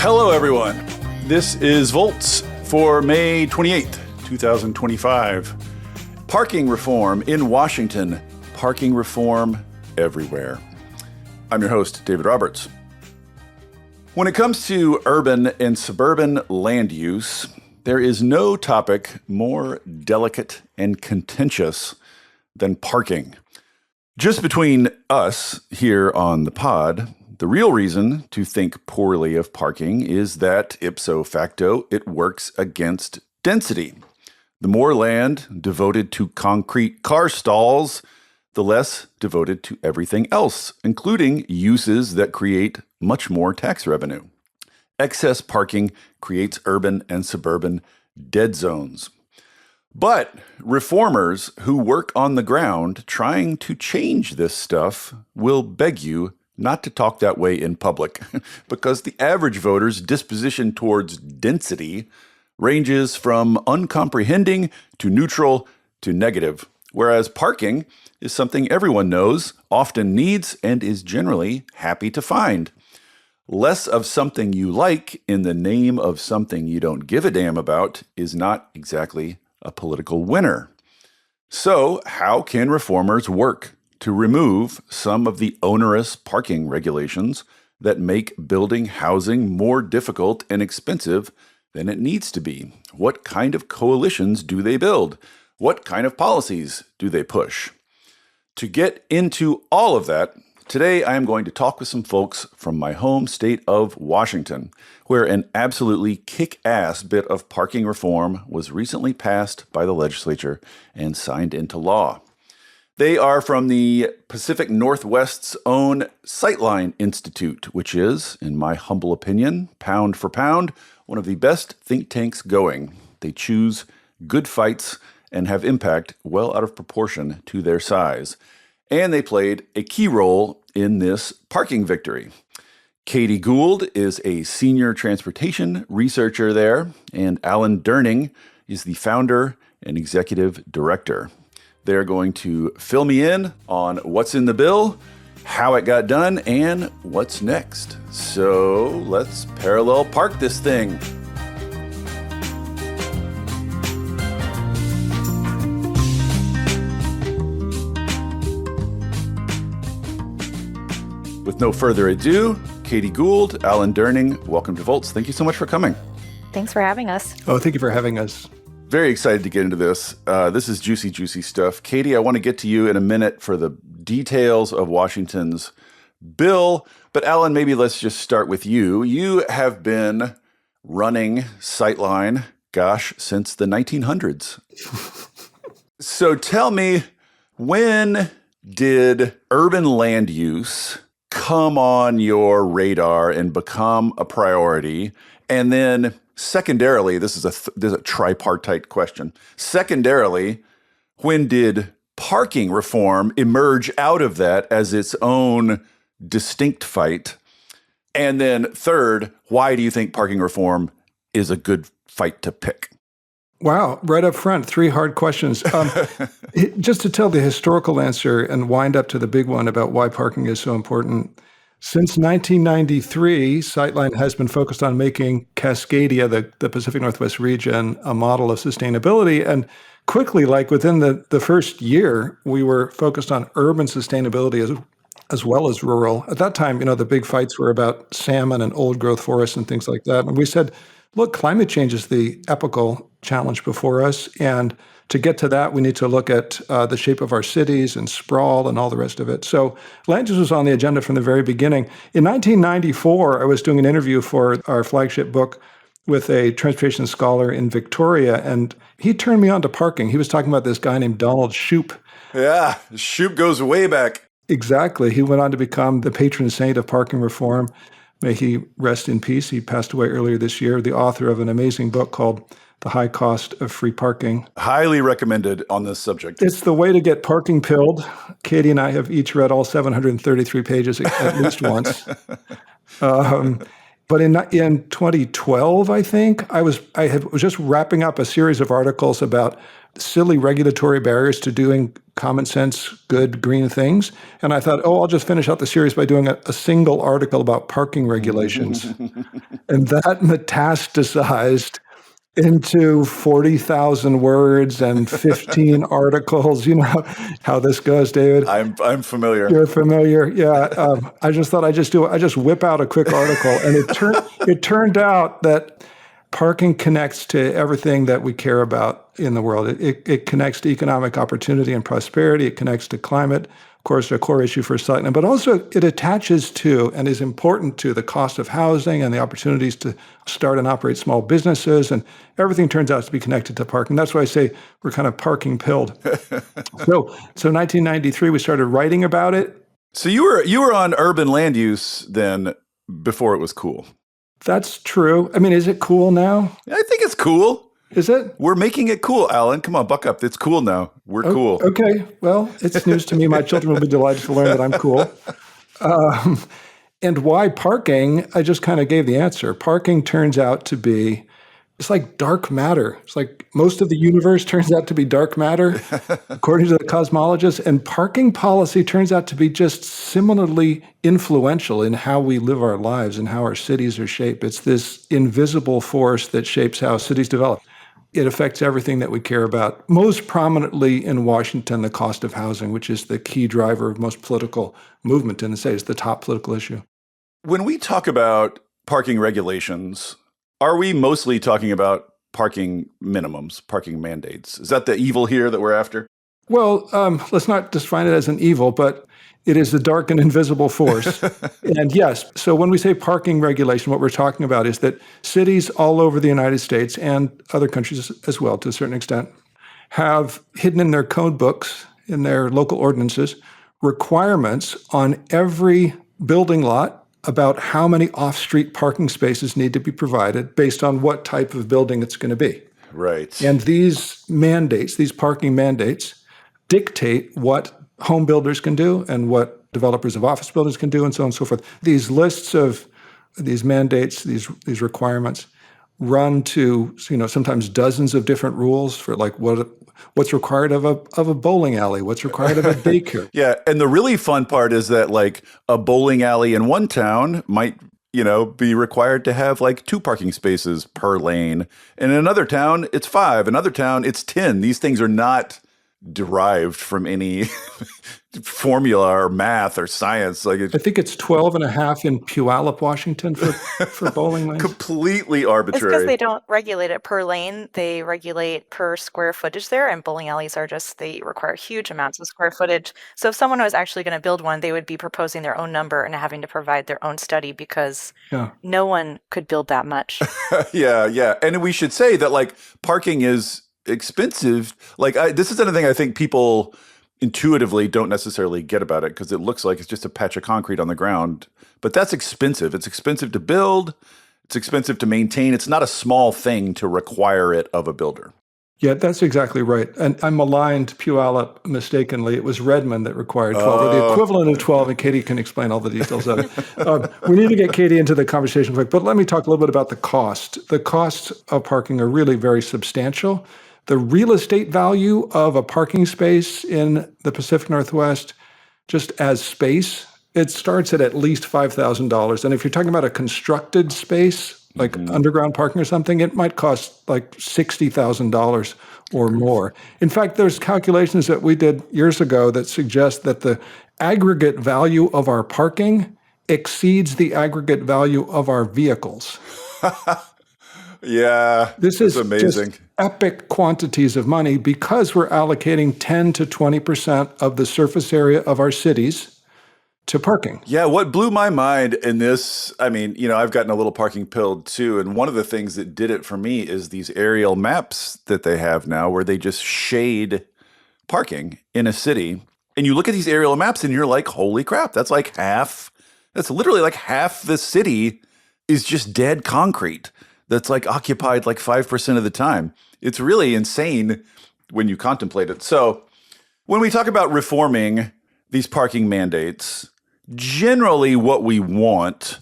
Hello, everyone. This is Volts for May 28th, 2025. Parking reform in Washington. Parking reform everywhere. I'm your host, David Roberts. When it comes to urban and suburban land use, there is no topic more delicate and contentious than parking. Just between us here on the pod, the real reason to think poorly of parking is that ipso facto, it works against density. The more land devoted to concrete car stalls, the less devoted to everything else, including uses that create much more tax revenue. Excess parking creates urban and suburban dead zones. But reformers who work on the ground trying to change this stuff will beg you not to talk that way in public, because the average voter's disposition towards density ranges from uncomprehending to neutral to negative, whereas parking is something everyone knows, often needs, and is generally happy to find. Less of something you like in the name of something you don't give a damn about is not exactly a political winner. So, how can reformers work to remove some of the onerous parking regulations that make building housing more difficult and expensive than it needs to be? What kind of coalitions do they build? What kind of policies do they push? To get into all of that, today I am going to talk with some folks from my home state of Washington, where an absolutely kick-ass bit of parking reform was recently passed by the legislature and signed into law. They are from the Pacific Northwest's own Sightline Institute, which is, in my humble opinion, pound for pound, one of the best think tanks going. They choose good fights and have impact well out of proportion to their size. And they played a key role in this parking victory. Catie Gould is a senior transportation researcher there, and Alan Durning is the founder and executive director. They're going to fill me in on what's in the bill, how it got done, and what's next. So let's parallel park this thing. With no further ado, Catie Gould, Alan Durning, welcome to Volts. Thank you so much for coming. Thanks for having us. Oh, thank you for having us. Very excited to get into this. This is juicy stuff. Catie, I want to get to you in a minute for the details of Washington's bill. But Alan, maybe let's just start with you. You have been running Sightline, since the 1900s. So tell me, when did urban land use come on your radar and become a priority? And then secondarily, this is a tripartite question. Secondarily, when did parking reform emerge out of that as its own distinct fight? And then third, why do you think parking reform is a good fight to pick? Wow, right up front, three hard questions. Just to tell the historical answer and wind up to the big one about why parking is so important. Since 1993, Sightline has been focused on making Cascadia, the Pacific Northwest region, a model of sustainability. And quickly, like within the first year, we were focused on urban sustainability as well as rural. At that time, the big fights were about salmon and old growth forests and things like that. And we said, look, climate change is the epical challenge before us. And to get to that, we need to look at the shape of our cities and sprawl and all the rest of it. So land use was on the agenda from the very beginning. In 1994, I was doing an interview for our flagship book with a transportation scholar in Victoria, and he turned me on to parking. He was talking about this guy named Donald Shoup. Yeah, Shoup goes way back. Exactly. He went on to become the patron saint of parking reform. May he rest in peace. He passed away earlier this year, the author of an amazing book called The High Cost of Free Parking. Highly recommended on this subject. It's the way to get parking pilled. Catie and I have each read all 733 pages at least once. But in 2012, I think, I was just wrapping up a series of articles about silly regulatory barriers to doing common sense, good, green things. And I thought, I'll just finish out the series by doing a single article about parking regulations. And that metastasized into 40,000 words and 15 articles. You know how this goes, David. I'm familiar. You're familiar, yeah. I just thought I just whip out a quick article, and it turned out that parking connects to everything that we care about in the world. It connects to economic opportunity and prosperity. It connects to climate, of course, a core issue for Sightline, but also it attaches to and is important to the cost of housing and the opportunities to start and operate small businesses, and everything turns out to be connected to parking. That's why I say we're kind of parking pilled. So 1993, we started writing about it. So you were on urban land use then before it was cool. That's true. I mean, is it cool now? I think it's cool. Is it? We're making it cool, Alan. Come on, buck up. It's cool now. We're cool. Okay. Well, it's news to me. My children will be delighted to learn that I'm cool. And why parking? I just kind of gave the answer. Parking turns out to be, it's like dark matter. It's like most of the universe turns out to be dark matter, according to the cosmologists. And parking policy turns out to be just similarly influential in how we live our lives and how our cities are shaped. It's this invisible force that shapes how cities develop. It affects everything that we care about. Most prominently in Washington, the cost of housing, which is the key driver of most political movement in the state. It's the top political issue. When we talk about parking regulations, are we mostly talking about parking minimums, parking mandates? Is that the evil here that we're after? Well, let's not define it as an evil, but it is the dark and invisible force. And yes, so when we say parking regulation, what we're talking about is that cities all over the United States and other countries as well, to a certain extent, have hidden in their code books, in their local ordinances, requirements on every building lot about how many off-street parking spaces need to be provided based on what type of building it's going to be. Right. And these mandates, these parking mandates, dictate what home builders can do and what developers of office buildings can do and so on and so forth. These lists of these mandates, these requirements run to, sometimes dozens of different rules for like what's required of a bowling alley, what's required of a daycare. Yeah, and the really fun part is that like a bowling alley in one town might, be required to have like 2 parking spaces per lane. And in another town, it's 5. Another town, it's 10. These things are not derived from any formula or math or science. I think it's 12 and a half in Puyallup, Washington for bowling lanes. Completely It's arbitrary. because they don't regulate it per lane. They regulate per square footage there, and bowling alleys they require huge amounts of square footage. So if someone was actually going to build one, they would be proposing their own number and having to provide their own study because no one could build that much. Yeah. And we should say that like parking is expensive. Like this is another thing I think people intuitively don't necessarily get about it because it looks like it's just a patch of concrete on the ground, but that's expensive. It's expensive to build. It's expensive to maintain. It's not a small thing to require it of a builder. Yeah, that's exactly right. And I maligned Puyallup mistakenly. It was Redmond that required 12, or the equivalent of 12, and Catie can explain all the details of it. We need to get Catie into the conversation, but let me talk a little bit about the cost. The costs of parking are really very substantial. The real estate value of a parking space in the Pacific Northwest, just as space, it starts at least $5,000. And if you're talking about a constructed space, like underground parking or something, it might cost like $60,000 or more. In fact, there's calculations that we did years ago that suggest that the aggregate value of our parking exceeds the aggregate value of our vehicles. Yeah, this is amazing. Just epic quantities of money because we're allocating 10 to 20% of the surface area of our cities to parking. Yeah, what blew my mind in this, I mean, I've gotten a little parking pilled too, and one of the things that did it for me is these aerial maps that they have now where they just shade parking in a city. And you look at these aerial maps and you're like, holy crap, that's literally like half the city is just dead concrete. That's like occupied like 5% of the time. It's really insane when you contemplate it. So when we talk about reforming these parking mandates, generally what we want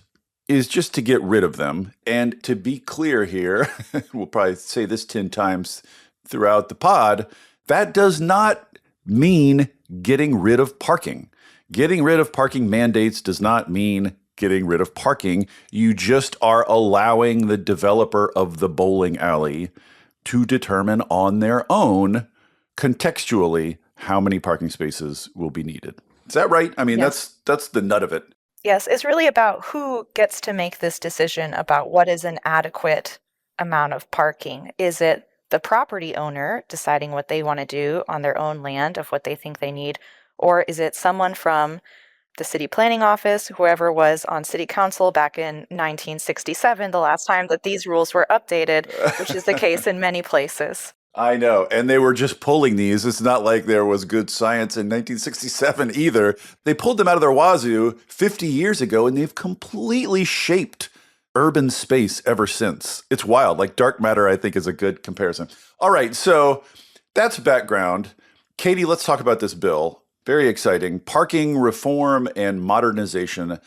is just to get rid of them. And to be clear here, we'll probably say this 10 times throughout the pod, that does not mean getting rid of parking. Getting rid of parking mandates does not mean getting rid of parking. You just are allowing the developer of the bowling alley to determine on their own, contextually, how many parking spaces will be needed. Is that right? I mean, Yes. that's the nut of it. Yes, it's really about who gets to make this decision about what is an adequate amount of parking. Is it the property owner deciding what they want to do on their own land of what they think they need? Or is it someone from the city planning office, whoever was on city council back in 1967, the last time that these rules were updated, which is the case in many places? I know. And they were just pulling these. It's not like there was good science in 1967 either. They pulled them out of their wazoo 50 years ago, and they've completely shaped urban space ever since. It's wild. Like dark matter, I think, is a good comparison. All right. So that's background. Catie, let's talk about this bill. Very exciting. Parking Reform and Modernization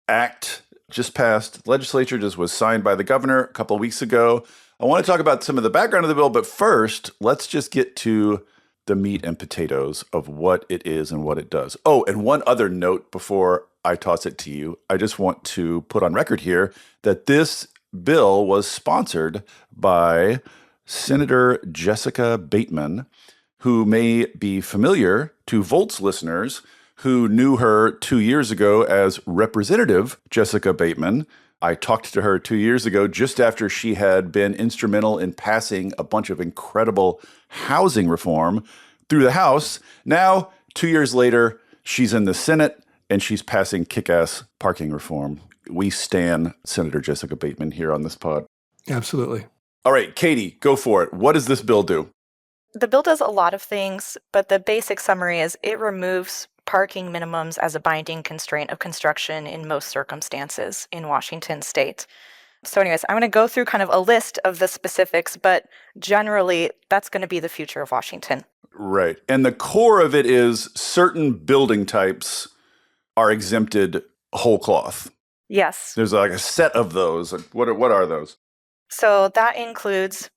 Act just passed. Legislature just was signed by the governor a couple of weeks ago. I want to talk about some of the background of the bill, but first, let's just get to the meat and potatoes of what it is and what it does. Oh, and one other note before I toss it to you. I just want to put on record here that this bill was sponsored by Senator Jessica Bateman, who may be familiar to Volt's listeners who knew her 2 years ago as Representative Jessica Bateman. I talked to her 2 years ago just after she had been instrumental in passing a bunch of incredible housing reform through the House. Now, 2 years later, she's in the Senate and she's passing kick-ass parking reform. We stan Senator Jessica Bateman here on this pod. Absolutely. All right, Catie, go for it. What does this bill do? The bill does a lot of things, but the basic summary is it removes parking minimums as a binding constraint of construction in most circumstances in Washington state. So anyways, I'm going to go through kind of a list of the specifics, but generally that's going to be the future of Washington. Right. And the core of it is certain building types are exempted whole cloth. Yes. There's like a set of those. What are those? So that includes,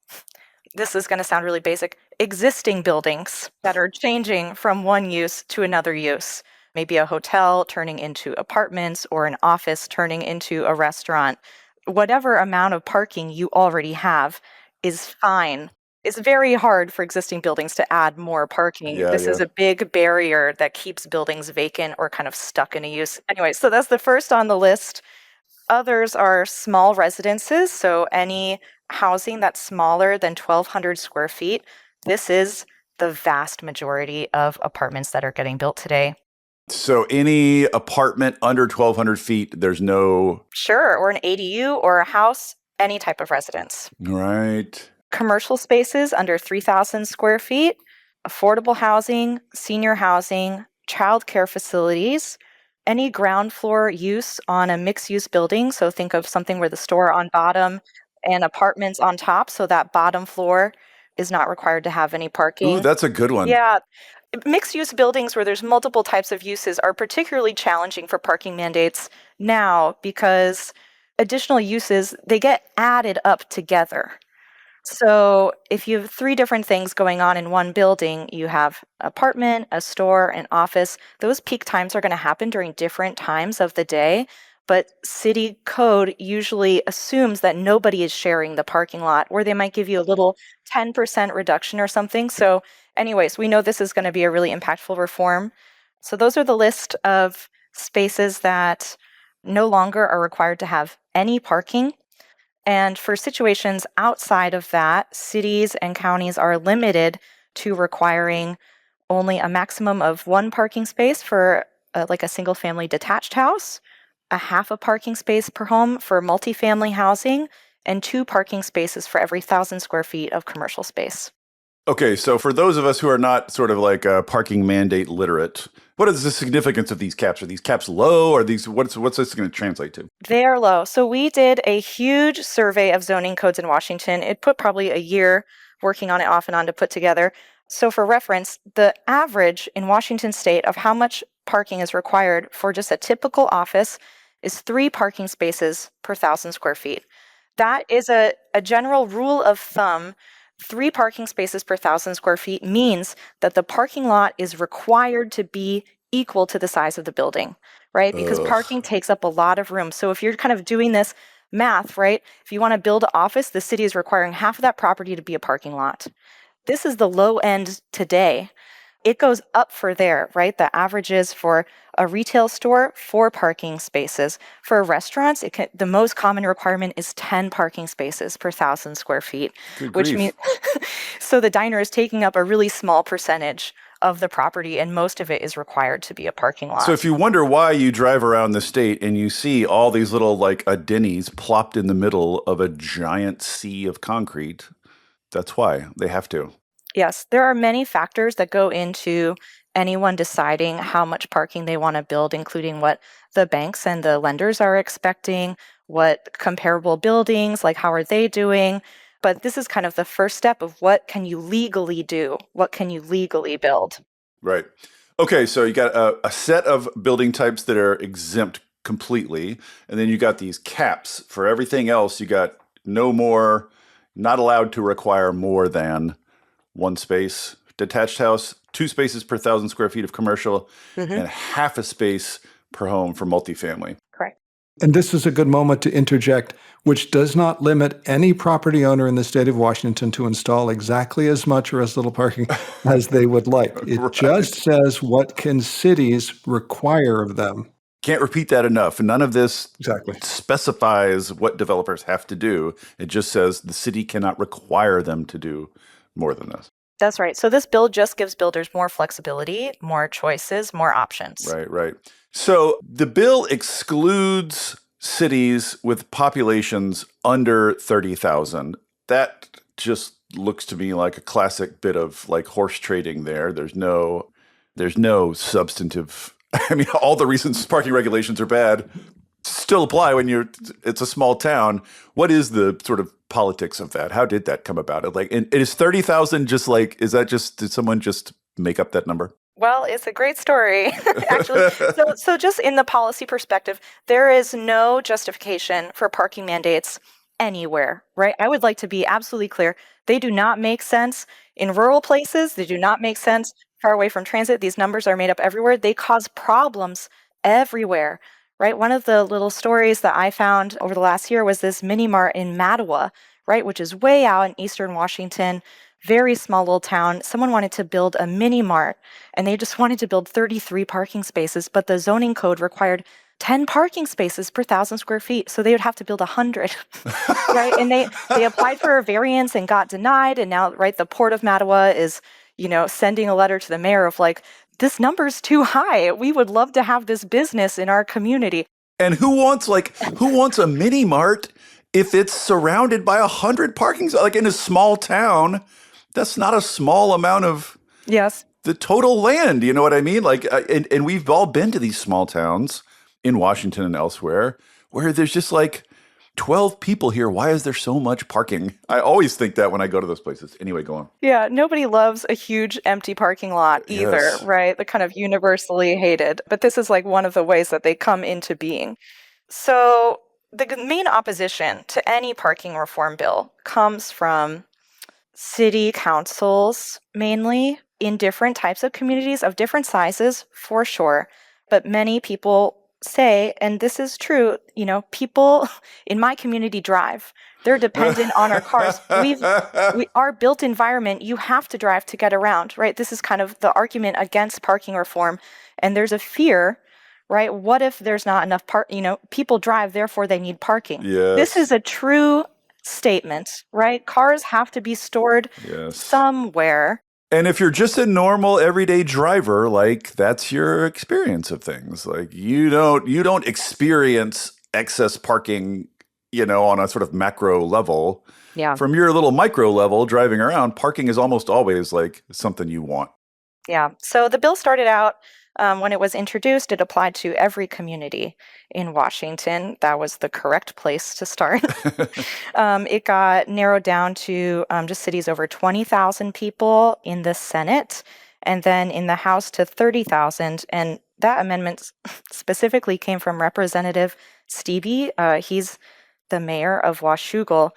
this is going to sound really basic, existing buildings that are changing from one use to another use. Maybe a hotel turning into apartments or an office turning into a restaurant. Whatever amount of parking you already have is fine. It's very hard for existing buildings to add more parking. This is a big barrier that keeps buildings vacant or kind of stuck in a use. Anyway, so that's the first on the list. Others are small residences, so any housing that's smaller than 1,200 square feet. This is the vast majority of apartments that are getting built today. So any apartment under 1,200 feet, there's no... Sure, or an ADU or a house, any type of residence. Right. Commercial spaces under 3,000 square feet, affordable housing, senior housing, childcare facilities, any ground floor use on a mixed-use building. So think of something where the store on bottom and apartments on top. So that bottom floor is not required to have any parking. Ooh, that's a good one. Yeah. Mixed-use buildings where there's multiple types of uses are particularly challenging for parking mandates now because additional uses, they get added up together. So if you have 3 different things going on in one building, you have apartment, a store, an office. Those peak times are going to happen during different times of the day. But city code usually assumes that nobody is sharing the parking lot, or they might give you a little 10% reduction or something. So anyways, we know this is going to be a really impactful reform. So those are the list of spaces that no longer are required to have any parking. And for situations outside of that, cities and counties are limited to requiring only a maximum of 1 parking space for like a single family detached house, a half a parking space per home for multifamily housing, and 2 parking spaces for every 1,000 square feet of commercial space. Okay, so for those of us who are not sort of like parking mandate literate, what is the significance of these caps? Are these caps low? Or these what's this going to translate to? They are low. So we did a huge survey of zoning codes in Washington. It put probably a year working on it off and on to put together. So for reference, the average in Washington state of how much parking is required for just a typical office is 3 parking spaces per 1,000 square feet. That is a general rule of thumb. 3 parking spaces per 1,000 square feet means that the parking lot is required to be equal to the size of the building, right? Because Ugh. parking takes up a lot of room. So if you're kind of doing this math, right? If you want to build an office, the city is requiring half of that property to be a parking lot. This is the low end today. It goes up for there, right? The average is for a retail store, 4 parking spaces. For restaurants, the most common requirement is 10 parking spaces per 1,000 square feet, Good which grief. means so the diner is taking up a really small percentage of the property, and most of it is required to be a parking lot. So if you wonder why you drive around the state and you see all these little like a Denny's plopped in the middle of a giant sea of concrete, that's why they have to. Yes, there are many factors that go into anyone deciding how much parking they want to build, including what the banks and the lenders are expecting, what comparable buildings, like how are they doing. But this is kind of the first step of what can you legally do? What can you legally build? Right. Okay, so you got a set of building types that are exempt completely, and then you got these caps. For everything else, you got no more, not allowed to require more than 1 space detached house, 2 spaces per 1,000 square feet of commercial, and half a space per home for multifamily. Correct. And this is a good moment to interject, which does not limit any property owner in the state of Washington to install exactly as much or as little parking as they would like. It Right. just says what can cities require of them. Can't repeat that enough. None of this Exactly. specifies what developers have to do. It just says the city cannot require them to do more than this. That's right. So this bill just gives builders more flexibility, more choices, more options. Right, right. So the bill excludes cities with populations under 30,000. That just looks to me like a classic bit of like horse trading there. There's no substantive. I mean, all the reasons parking regulations are bad still apply when it's a small town. What is the sort of politics of that? How did that come about? Like, and is 30,000 just like, did someone just make up that number? Well, it's a great story, actually. So just in the policy perspective, there is no justification for parking mandates anywhere, right? I would like to be absolutely clear. They do not make sense in rural places. They do not make sense far away from transit. These numbers are made up everywhere. They cause problems everywhere, right? One of the little stories that I found over the last year was this mini mart in Mattawa, right, which is way out in eastern Washington, very small little town. Someone wanted to build a mini mart, and they just wanted to build 33 parking spaces, but the zoning code required 10 parking spaces per 1,000 square feet, so they would have to build 100, right? And they applied for a variance and got denied, and now, right, the Port of Mattawa is, sending a letter to the mayor of like, this number's too high. We would love to have this business in our community. And who wants a mini mart if it's surrounded by 100 parking spots? Like in a small town, that's not a small amount of Yes. the total land. You know what I mean? Like, and we've all been to these small towns in Washington and elsewhere where there's just like 12 people here. Why is there so much parking? I always think that when I go to those places. Anyway, go on. Yeah, nobody loves a huge empty parking lot either, Yes. right? They're kind of universally hated. But this is like one of the ways that they come into being. So the main opposition to any parking reform bill comes from city councils, mainly in different types of communities of different sizes, for sure. But many people say, and this is true, people in my community drive. They're dependent on our cars. Our built environment, you have to drive to get around, right? This is kind of the argument against parking reform. And there's a fear, right? What if there's not enough people drive, therefore they need parking. Yes. This is a true statement, right? Cars have to be stored somewhere. And if you're just a normal everyday driver, like that's your experience of things. Like you don't experience excess parking, on a sort of macro level. Yeah. From your little micro level driving around, parking is almost always like something you want. Yeah. So the bill started out when it was introduced, it applied to every community in Washington. That was the correct place to start. It got narrowed down to just cities over 20,000 people in the Senate, and then in the House to 30,000. And that amendment specifically came from Representative Stevie. He's the mayor of Washougal.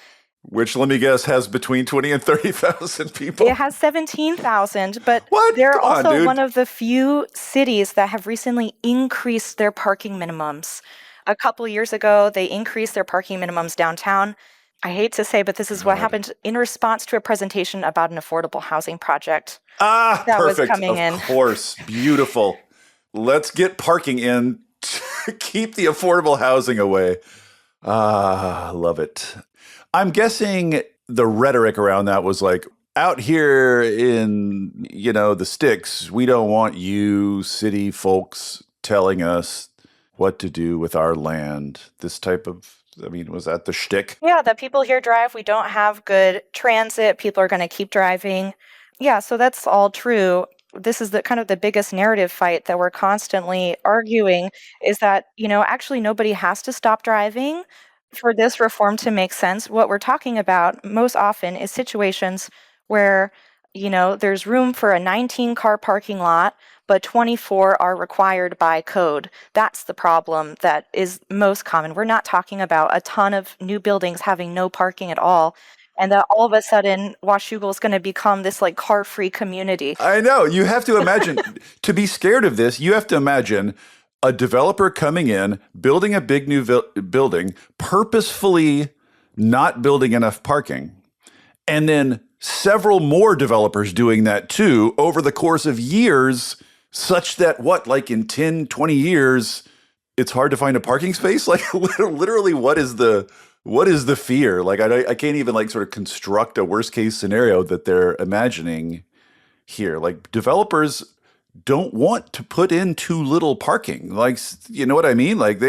Which, let me guess, has between 20 and 30,000 people. It has 17,000, but What? they're Come on, also dude. one of the few cities that have recently increased their parking minimums. A couple years ago, they increased their parking minimums downtown. I hate to say, but this is what happened in response to a presentation about an affordable housing project that was Perfect. coming in. Of course. Beautiful. Let's get parking in to keep the affordable housing away. Love it. I'm guessing the rhetoric around that was like, out here in, the sticks, we don't want you city folks telling us what to do with our land. This type of, was that the shtick? Yeah, that people here drive. We don't have good transit. People are going to keep driving. Yeah, so that's all true. This is the kind of the biggest narrative fight that we're constantly arguing is that, actually nobody has to stop driving for this reform to make sense. What we're talking about most often is situations where, there's room for a 19-car parking lot, but 24 are required by code. That's the problem that is most common. We're not talking about a ton of new buildings having no parking at all, and that all of a sudden Washougal is going to become this like car-free community. I know. You have to imagine, to be scared of this, you have to imagine a developer coming in, building a big new building, purposefully not building enough parking, and then several more developers doing that too over the course of years, such that like in 10, 20 years, it's hard to find a parking space? Like literally, what is the fear? Like I can't even like sort of construct a worst case scenario that they're imagining here. Like developers don't want to put in too little parking. Like, you know what I mean? Like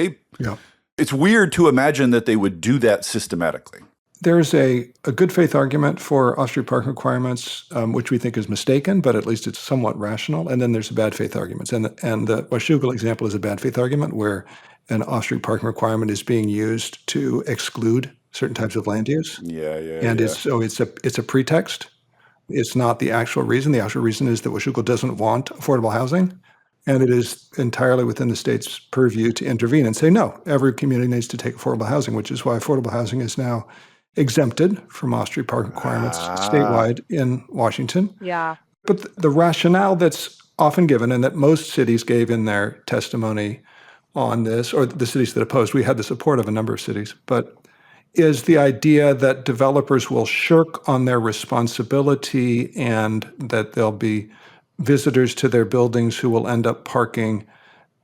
it's weird to imagine that they would do that systematically. There's a good faith argument for off-street parking requirements, which we think is mistaken, but at least it's somewhat rational. And then there's the bad faith arguments. And the Washougal example is a bad faith argument where an off-street parking requirement is being used to exclude certain types of land use. And it's a pretext. It's not the actual reason. The actual reason is that Washougal doesn't want affordable housing. And it is entirely within the state's purview to intervene and say, no, every community needs to take affordable housing, which is why affordable housing is now exempted from off-street parking requirements statewide in Washington. Yeah. But the rationale that's often given and that most cities gave in their testimony on this, or the cities that opposed, we had the support of a number of cities, but is the idea that developers will shirk on their responsibility and that there'll be visitors to their buildings who will end up parking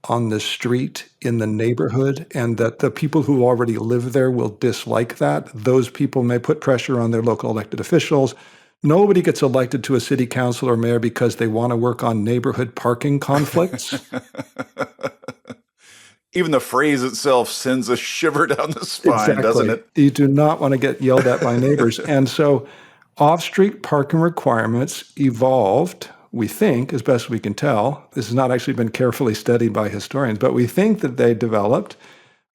on the street in the neighborhood, and that the people who already live there will dislike that. Those people may put pressure on their local elected officials. Nobody gets elected to a city council or mayor because they want to work on neighborhood parking conflicts. Even the phrase itself sends a shiver down the spine, doesn't it? You do not want to get yelled at by neighbors. And so off-street parking requirements evolved, we think, as best we can tell. This has not actually been carefully studied by historians, but we think that they developed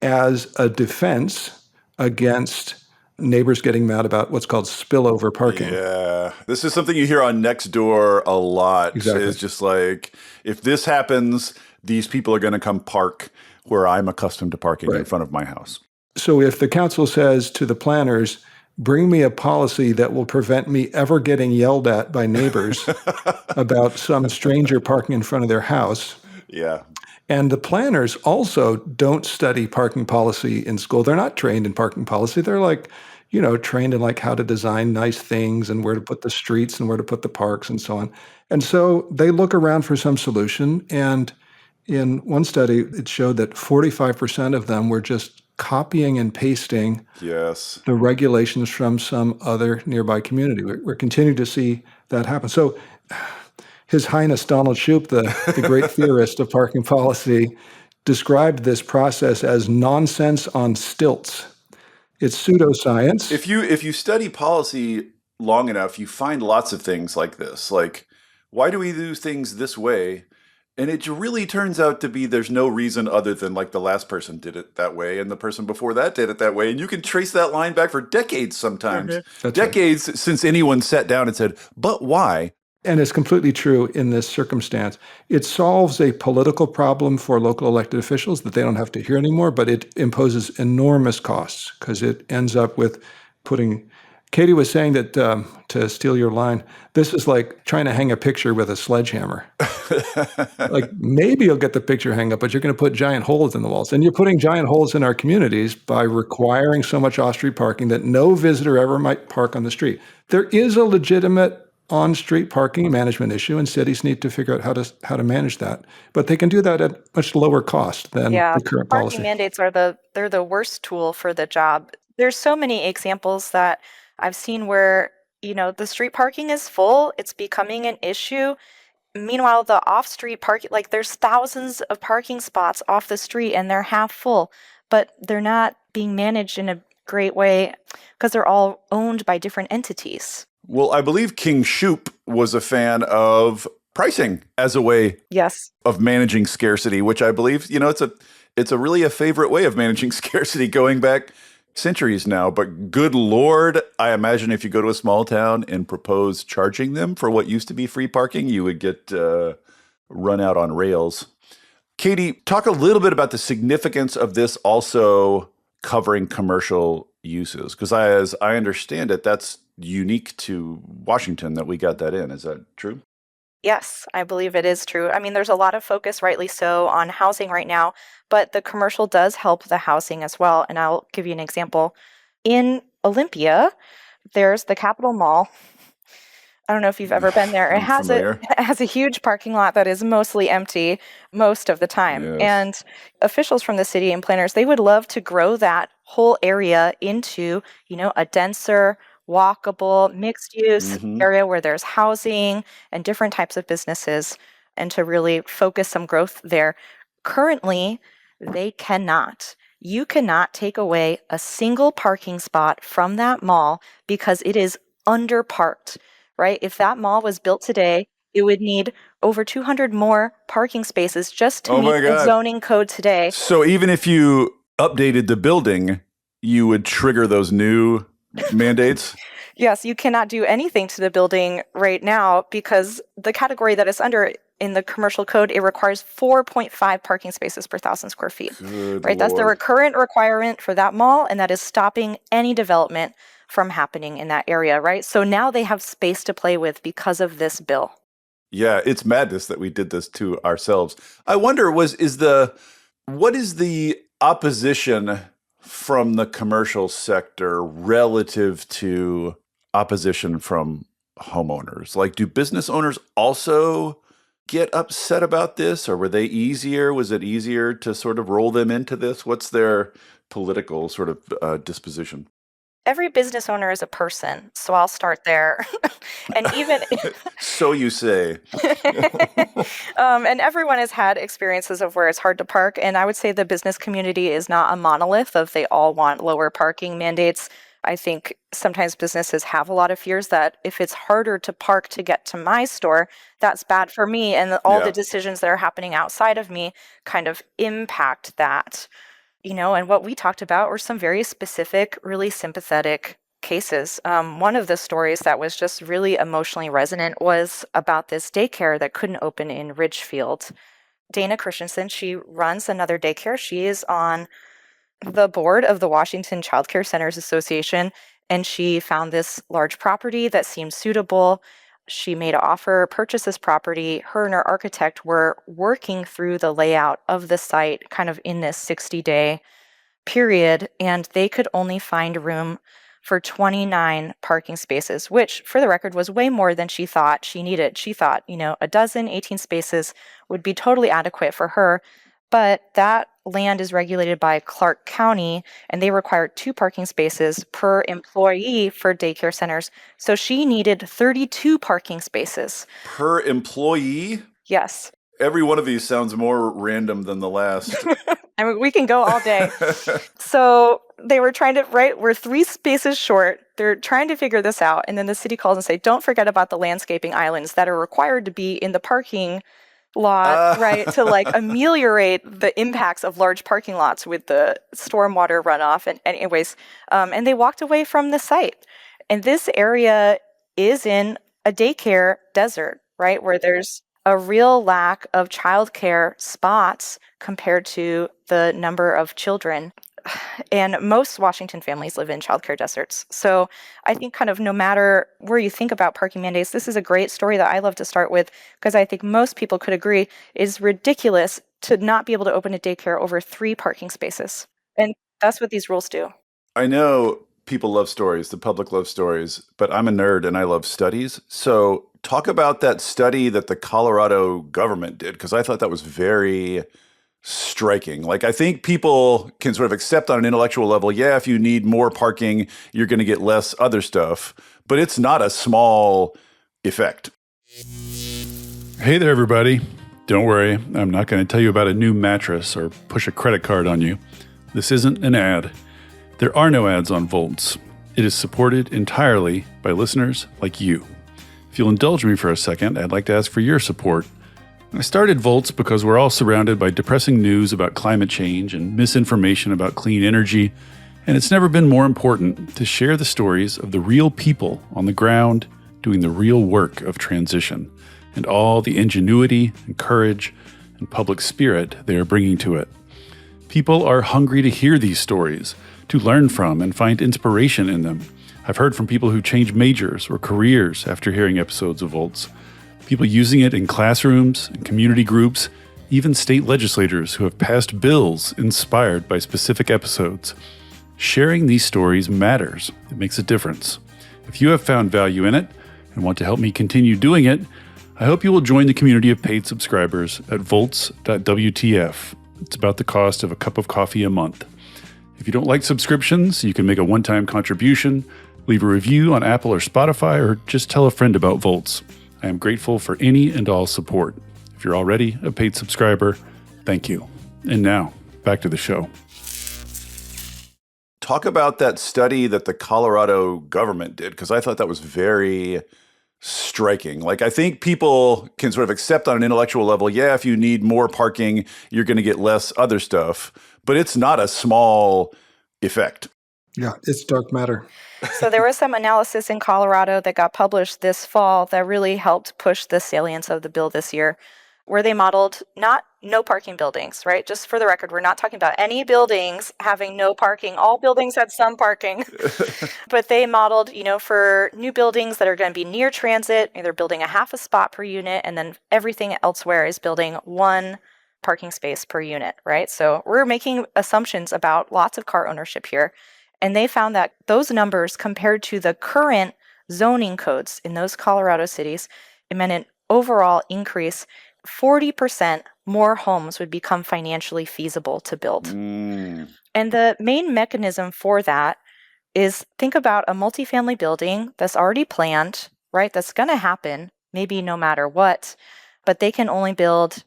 as a defense against neighbors getting mad about what's called spillover parking. Yeah. This is something you hear on Nextdoor a lot. Exactly. It's just like, if this happens, these people are going to come park where I'm accustomed to parking in front of my house. So if the council says to the planners, bring me a policy that will prevent me ever getting yelled at by neighbors about some stranger parking in front of their house. Yeah. And the planners also don't study parking policy in school. They're not trained in parking policy. They're like, trained in like how to design nice things and where to put the streets and where to put the parks and so on. And so they look around for some solution. And in one study, it showed that 45% of them were just copying and pasting the regulations from some other nearby community. We're continuing to see that happen. So His Highness Donald Shoup, the great theorist of parking policy, described this process as nonsense on stilts. It's pseudoscience. If you study policy long enough, you find lots of things like this. Like, why do we do things this way? And it really turns out to be there's no reason other than like the last person did it that way and the person before that did it that way. And you can trace that line back for decades sometimes. That's decades since anyone sat down and said, but why? and it's completely true in this circumstance. It solves a political problem for local elected officials that they don't have to hear anymore, but it imposes enormous costs because it ends up with putting. Catie was saying that, to steal your line, this is like trying to hang a picture with a sledgehammer. Like, maybe you'll get the picture hang up, but you're going to put giant holes in the walls. And you're putting giant holes in our communities by requiring so much off-street parking that no visitor ever might park on the street. There is a legitimate on-street parking management issue, and cities need to figure out how to manage that. But they can do that at much lower cost than Yeah, the current parking policy. mandates are they're the worst tool for the job. There's so many examples that I've seen where, the street parking is full, it's becoming an issue. Meanwhile, the off-street parking, like there's thousands of parking spots off the street and they're half full, but they're not being managed in a great way because they're all owned by different entities. Well, I believe King Shoop was a fan of pricing as a way Yes. of managing scarcity, which I believe, it's a really a favorite way of managing scarcity going back centuries now. But good Lord, I imagine if you go to a small town and propose charging them for what used to be free parking, you would get run out on rails. Catie, talk a little bit about the significance of this also covering commercial uses, because as I understand it, that's unique to Washington that we got that in. Is that true? Yes, I believe it is true. I mean, there's a lot of focus, rightly so, on housing right now, but the commercial does help the housing as well. And I'll give you an example. In Olympia, there's the Capitol Mall. I don't know if you've ever been there. It I'm has familiar. it has a huge parking lot that is mostly empty most of the time. Yes. And officials from the city and planners, they would love to grow that whole area into, a denser, walkable, mixed use Mhm. area where there's housing and different types of businesses, and to really focus some growth there. Currently, they cannot. You cannot take away a single parking spot from that mall because it is underparked, right? If that mall was built today, it would need over 200 more parking spaces just to Oh meet my the God. zoning code today. So even if you updated the building, you would trigger those new mandates? Yes, you cannot do anything to the building right now because the category that it's under in the commercial code, it requires 4.5 parking spaces per 1,000 square feet. Good Right? That's the Lord. current requirement for that mall, and that is stopping any development from happening in that area, right? So now they have space to play with because of this bill. Yeah, it's madness that we did this to ourselves. I wonder, what is the opposition from the commercial sector relative to opposition from homeowners? Like, do business owners also get upset about this, or were they easier? Was it easier to sort of roll them into this? What's their political sort of disposition? Every business owner is a person, so I'll start there. And even So you say. and everyone has had experiences of where it's hard to park. And I would say the business community is not a monolith of they all want lower parking mandates. I think sometimes businesses have a lot of fears that if it's harder to park to get to my store, that's bad for me. And all Yeah. the decisions that are happening outside of me kind of impact that. And what we talked about were some very specific, really sympathetic cases. One of the stories that was just really emotionally resonant was about this daycare that couldn't open in Ridgefield. Dana Christensen, she runs another daycare. She is on the board of the Washington Child Care Centers Association, and she found this large property that seemed suitable. She made an offer, purchased this property. Her and her architect were working through the layout of the site kind of in this 60-day period, and they could only find room for 29 parking spaces, which for the record was way more than she thought she needed. She thought, a dozen, 18 spaces would be totally adequate for her. But that land is regulated by Clark County, and they require 2 parking spaces per employee for daycare centers. So she needed 32 parking spaces. Per employee? Yes. Every one of these sounds more random than the last. I mean, we can go all day. So they were trying to, right, we're 3 spaces short. They're trying to figure this out. And then the city calls and say, don't forget about the landscaping islands that are required to be in the parking lot, right, to like ameliorate the impacts of large parking lots with the stormwater runoff. And anyways, and they walked away from the site. And this area is in a daycare desert, right? Where there's a real lack of childcare spots compared to the number of children. And most Washington families live in childcare deserts. So I think kind of no matter where you think about parking mandates, this is a great story that I love to start with because I think most people could agree it is ridiculous to not be able to open a daycare over 3 parking spaces. And that's what these rules do. I know people love stories, the public loves stories, but I'm a nerd and I love studies. So talk about that study that the Colorado government did, because I thought that was very striking. Like, I think people can sort of accept on an intellectual level, yeah, if you need more parking, you're going to get less other stuff, but it's not a small effect. Hey there, everybody. Don't worry, I'm not going to tell you about a new mattress or push a credit card on you. This isn't an ad. There are no ads on Volts. It is supported entirely by listeners like you. If you'll indulge me for a second, I'd like to ask for your support. I started Volts because we're all surrounded by depressing news about climate change and misinformation about clean energy, and it's never been more important to share the stories of the real people on the ground doing the real work of transition, and all the ingenuity and courage and public spirit they are bringing to it. People are hungry to hear these stories, to learn from and find inspiration in them. I've heard from people who change majors or careers after hearing episodes of Volts. People using it in classrooms and community groups, even state legislators who have passed bills inspired by specific episodes. Sharing these stories matters. It makes a difference. If you have found value in it and want to help me continue doing it, I hope you will join the community of paid subscribers at volts.wtf. It's about the cost of a cup of coffee a month. If you don't like subscriptions, you can make a one-time contribution, leave a review on Apple or Spotify, or just tell a friend about Volts. I am grateful for any and all support. If you're already a paid subscriber, thank you. And now, back to the show. Talk about that study that the Colorado government did, because I thought that was very striking. Like, I think people can sort of accept on an intellectual level, yeah, if you need more parking, you're going to get less other stuff, but it's not a small effect. Yeah, it's dark matter. So there was some analysis in Colorado that got published this fall that really helped push the salience of the bill this year, where they modeled no parking buildings, right? Just for the record, we're not talking about any buildings having no parking. All buildings had some parking. But they modeled, for new buildings that are going to be near transit, they're building a half a spot per unit, and then everything elsewhere is building 1 parking space per unit, right? So we're making assumptions about lots of car ownership here. And they found that those numbers compared to the current zoning codes in those Colorado cities, it meant an overall increase. 40% more homes would become financially feasible to build. And the main mechanism for that is, think about a multifamily building that's already planned, right? That's going to happen, maybe no matter what, but they can only build,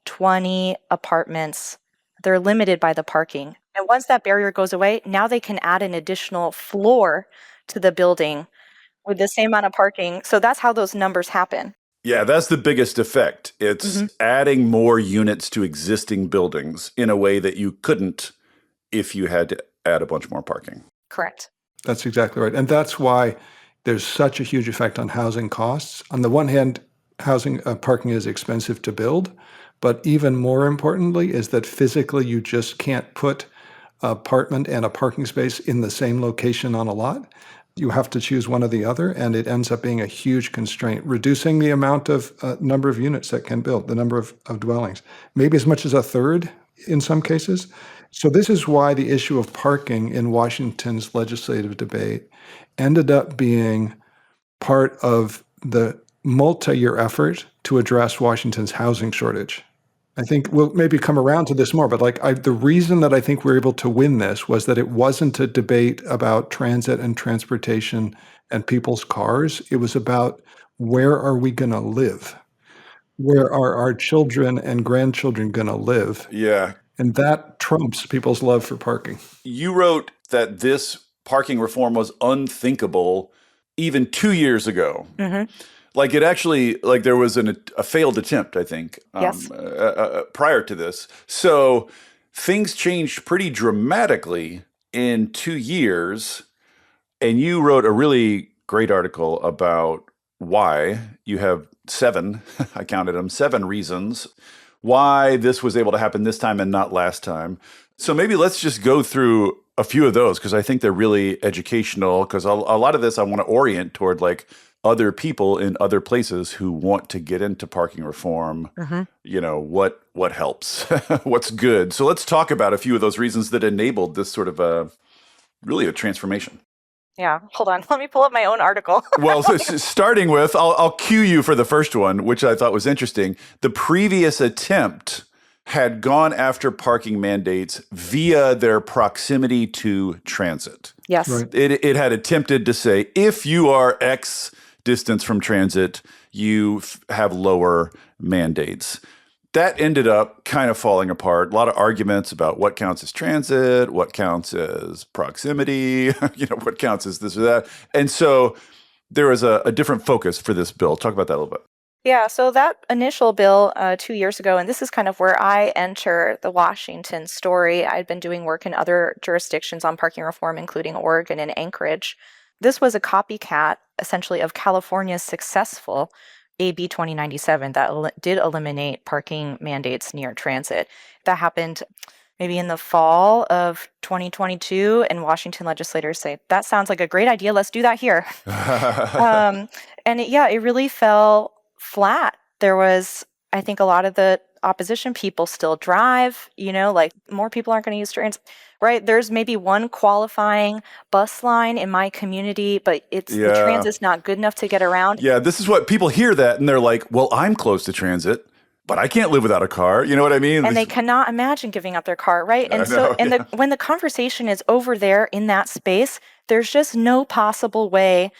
20 apartments. They're limited by the parking. And once that barrier goes away, now they can add an additional floor to the building with the same amount of parking. So that's how those numbers happen. Yeah, that's the biggest effect. It's adding more units to existing buildings in a way that you couldn't if you had to add a bunch more parking. Correct. That's exactly right. And that's why there's such a huge effect on housing costs. On the one hand, parking is expensive to build, but even more importantly is that physically you just can't put an apartment and a parking space in the same location on a lot. You have to choose one or the other, and it ends up being a huge constraint, reducing the amount of number of units that can build, the number of dwellings, maybe as much as a third in some cases. So this is why the issue of parking in Washington's legislative debate ended up being part of the multi-year effort to address Washington's housing shortage. I think we'll maybe come around to this more, but the reason that I think we're able to win this was that it wasn't a debate about transit and transportation and people's cars. It was about, where are we going to live? Where are our children and grandchildren going to live? Yeah. And that trumps people's love for parking. You wrote that this parking reform was unthinkable even 2 years ago. Like, it actually, there was a failed attempt, I think, Yes. Prior to this. So things changed pretty dramatically in 2 years. And you wrote a really great article about why. You have 7, I counted them, 7 reasons why this was able to happen this time and not last time. So maybe let's just go through a few of those because I think they're really educational because a lot of this I want to orient toward like other people in other places who want to get into parking reform. What helps, what's good. So let's talk about a few of those reasons that enabled this sort of really a transformation. Yeah, hold on. Let me pull up my own article. Well, so starting with, I'll cue you for the first one, which I thought was interesting. The previous attempt had gone after parking mandates via their proximity to transit. Yes. Right. It had attempted to say, if you are X distance from transit, you have lower mandates. That ended up kind of falling apart. A lot of arguments about what counts as transit, what counts as proximity, what counts as this or that. And so there was a different focus for this bill. Talk about that a little bit. Yeah, so that initial bill 2 years ago, and this is kind of where I enter the Washington story. I'd been doing work in other jurisdictions on parking reform, including Oregon and Anchorage. This was a copycat, essentially, of California's successful AB 2097 that did eliminate parking mandates near transit. That happened maybe in the fall of 2022, and Washington legislators say, that sounds like a great idea, let's do that here. It really fell flat. There was, I think, a lot of the opposition people still drive, like more people aren't going to use transit, right? There's maybe one qualifying bus line in my community, but the transit's not good enough to get around. Yeah, this is what people hear that and they're like, well, I'm close to transit, but I can't live without a car. You know what I mean? And they cannot imagine giving up their car, right? And when the conversation is over there in that space, there's just no possible way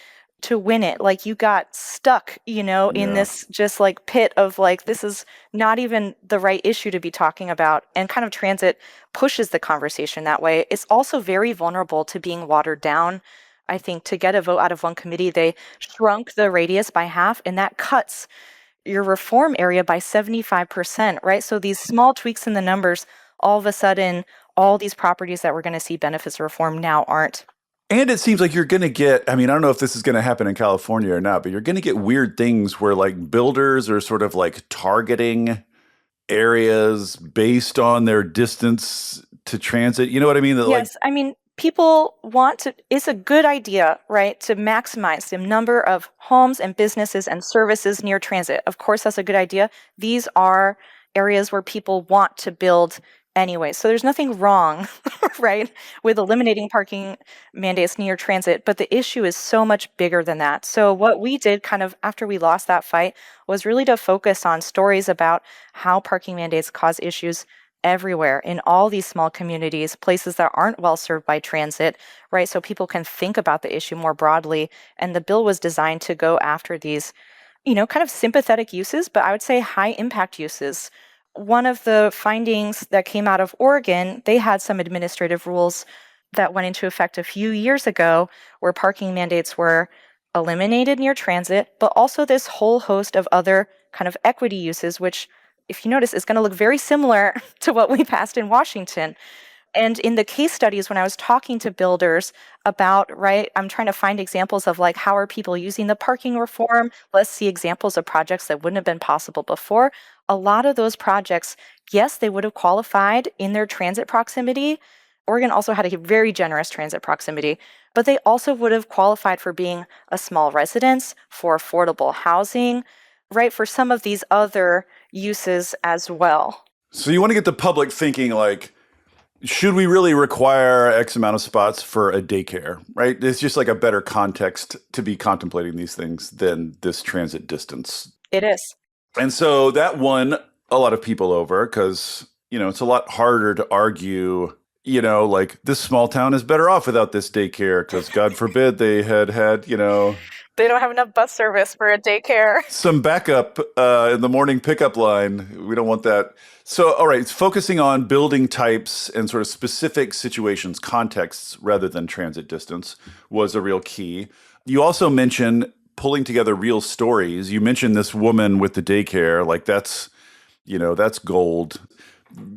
to win it. Like you got stuck, in this just like pit of like, this is not even the right issue to be talking about. And kind of transit pushes the conversation that way. It's also very vulnerable to being watered down. I think to get a vote out of one committee, they shrunk the radius by half, and that cuts your reform area by 75%, right? So these small tweaks in the numbers, all of a sudden, all these properties that we're going to see benefits of reform now aren't. And it seems like you're going to get, I don't know if this is going to happen in California or not, but you're going to get weird things where like builders are sort of like targeting areas based on their distance to transit. You know what I mean? Yes. People want to, it's a good idea, right, to maximize the number of homes and businesses and services near transit. Of course, that's a good idea. These are areas where people want to build anyway. So there's nothing wrong, right, with eliminating parking mandates near transit. But the issue is so much bigger than that. So what we did kind of after we lost that fight was really to focus on stories about how parking mandates cause issues everywhere in all these small communities, places that aren't well served by transit, right? So people can think about the issue more broadly. And the bill was designed to go after these, kind of sympathetic uses, but I would say high impact uses. One of the findings that came out of Oregon, they had some administrative rules that went into effect a few years ago where parking mandates were eliminated near transit, but also this whole host of other kind of equity uses, which if you notice, is going to look very similar to what we passed in Washington. And in the case studies, when I was talking to builders about, right, I'm trying to find examples of like, how are people using the parking reform? Let's see examples of projects that wouldn't have been possible before. A lot of those projects, yes, they would have qualified in their transit proximity. Oregon also had a very generous transit proximity, but they also would have qualified for being a small residence, for affordable housing, right, for some of these other uses as well. So you want to get the public thinking like, should we really require X amount of spots for a daycare, right? It's just like a better context to be contemplating these things than this transit distance. It is. And so that won a lot of people over because, it's a lot harder to argue, like this small town is better off without this daycare because God forbid they had, they don't have enough bus service for a daycare. Some backup in the morning pickup line. We don't want that. So, all right, it's focusing on building types and sort of specific situations, contexts, rather than transit distance was a real key. You also mentioned pulling together real stories. You mentioned this woman with the daycare, like that's gold.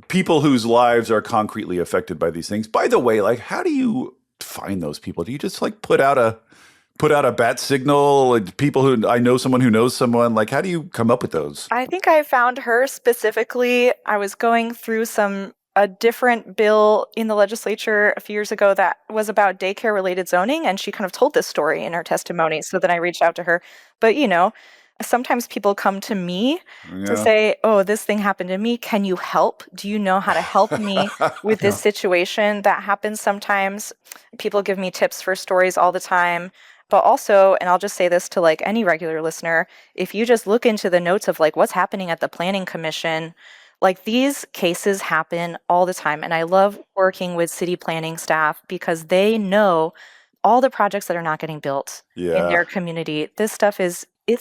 People whose lives are concretely affected by these things. By the way, like, how do you find those people? Do you just like put out a put out a bat signal? Like people who I know someone who knows someone. Like, how do you come up with those? I think I found her specifically. I was going through a different bill in the legislature a few years ago that was about daycare related zoning, and she kind of told this story in her testimony. So then I reached out to her. But sometimes people come to me to Yeah. say, "Oh, this thing happened to me. Can you help? Do you know how to help me with this Yeah. situation?" That happens sometimes. People give me tips for stories all the time. But also, and I'll just say this to like any regular listener, if you just look into the notes of like what's happening at the Planning Commission, like these cases happen all the time. And I love working with city planning staff because they know all the projects that are not getting built in Yeah. their community. This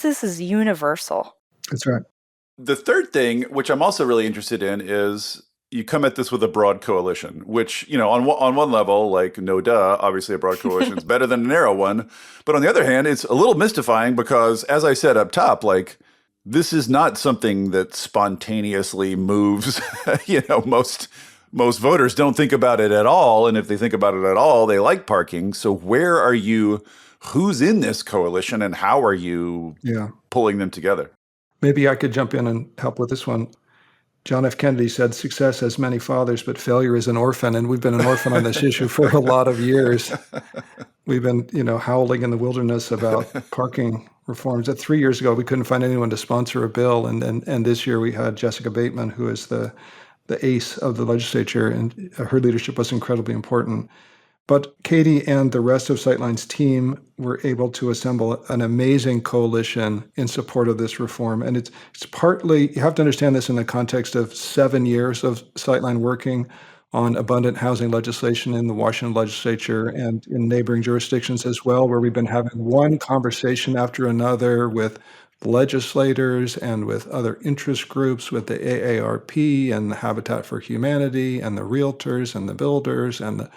is universal. That's right. The third thing, which I'm also really interested in, is you come at this with a broad coalition, which, on one level, like, no duh, obviously a broad coalition is better than a narrow one. But on the other hand, it's a little mystifying because, as I said up top, like, this is not something that spontaneously moves. Most voters don't think about it at all. And if they think about it at all, they like parking. So who's in this coalition and how are you pulling them together? Maybe I could jump in and help with this one. John F. Kennedy said, "Success has many fathers, but failure is an orphan." And we've been an orphan on this issue for a lot of years. We've been, howling in the wilderness about parking reforms. 3 years ago, we couldn't find anyone to sponsor a bill. And this year we had Jessica Bateman, who is the ace of the legislature, and her leadership was incredibly important. But Catie and the rest of Sightline's team were able to assemble an amazing coalition in support of this reform. And it's partly, you have to understand this in the context of 7 years of Sightline working on abundant housing legislation in the Washington legislature and in neighboring jurisdictions as well, where we've been having one conversation after another with legislators and with other interest groups, with the AARP and the Habitat for Humanity and the realtors and the builders and the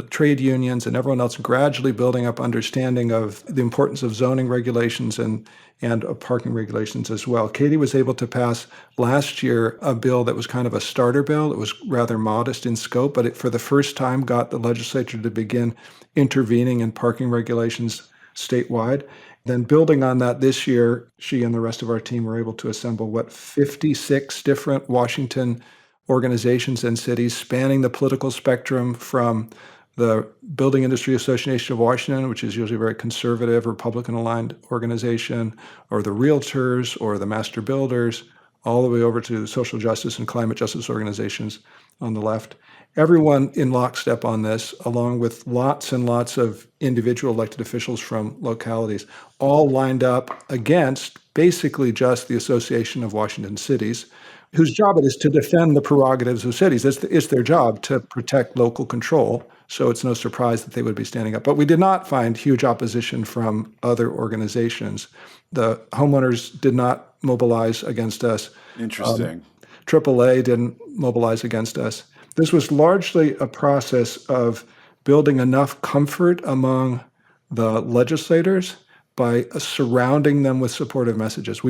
trade unions and everyone else, gradually building up understanding of the importance of zoning regulations and of parking regulations as well. Catie was able to pass last year a bill that was kind of a starter bill. It was rather modest in scope, but it for the first time got the legislature to begin intervening in parking regulations statewide. Then building on that this year, she and the rest of our team were able to assemble 56 different Washington organizations and cities spanning the political spectrum, from the Building Industry Association of Washington, which is usually a very conservative, Republican-aligned organization, or the realtors, or the master builders, all the way over to the social justice and climate justice organizations on the left. Everyone in lockstep on this, along with lots and lots of individual elected officials from localities, all lined up against basically just the Association of Washington Cities, whose job it is to defend the prerogatives of cities. It's their job to protect local control. So it's no surprise that they would be standing up. But we did not find huge opposition from other organizations. The homeowners did not mobilize against us. Interesting. AAA didn't mobilize against us. This was largely a process of building enough comfort among the legislators by surrounding them with supportive messages.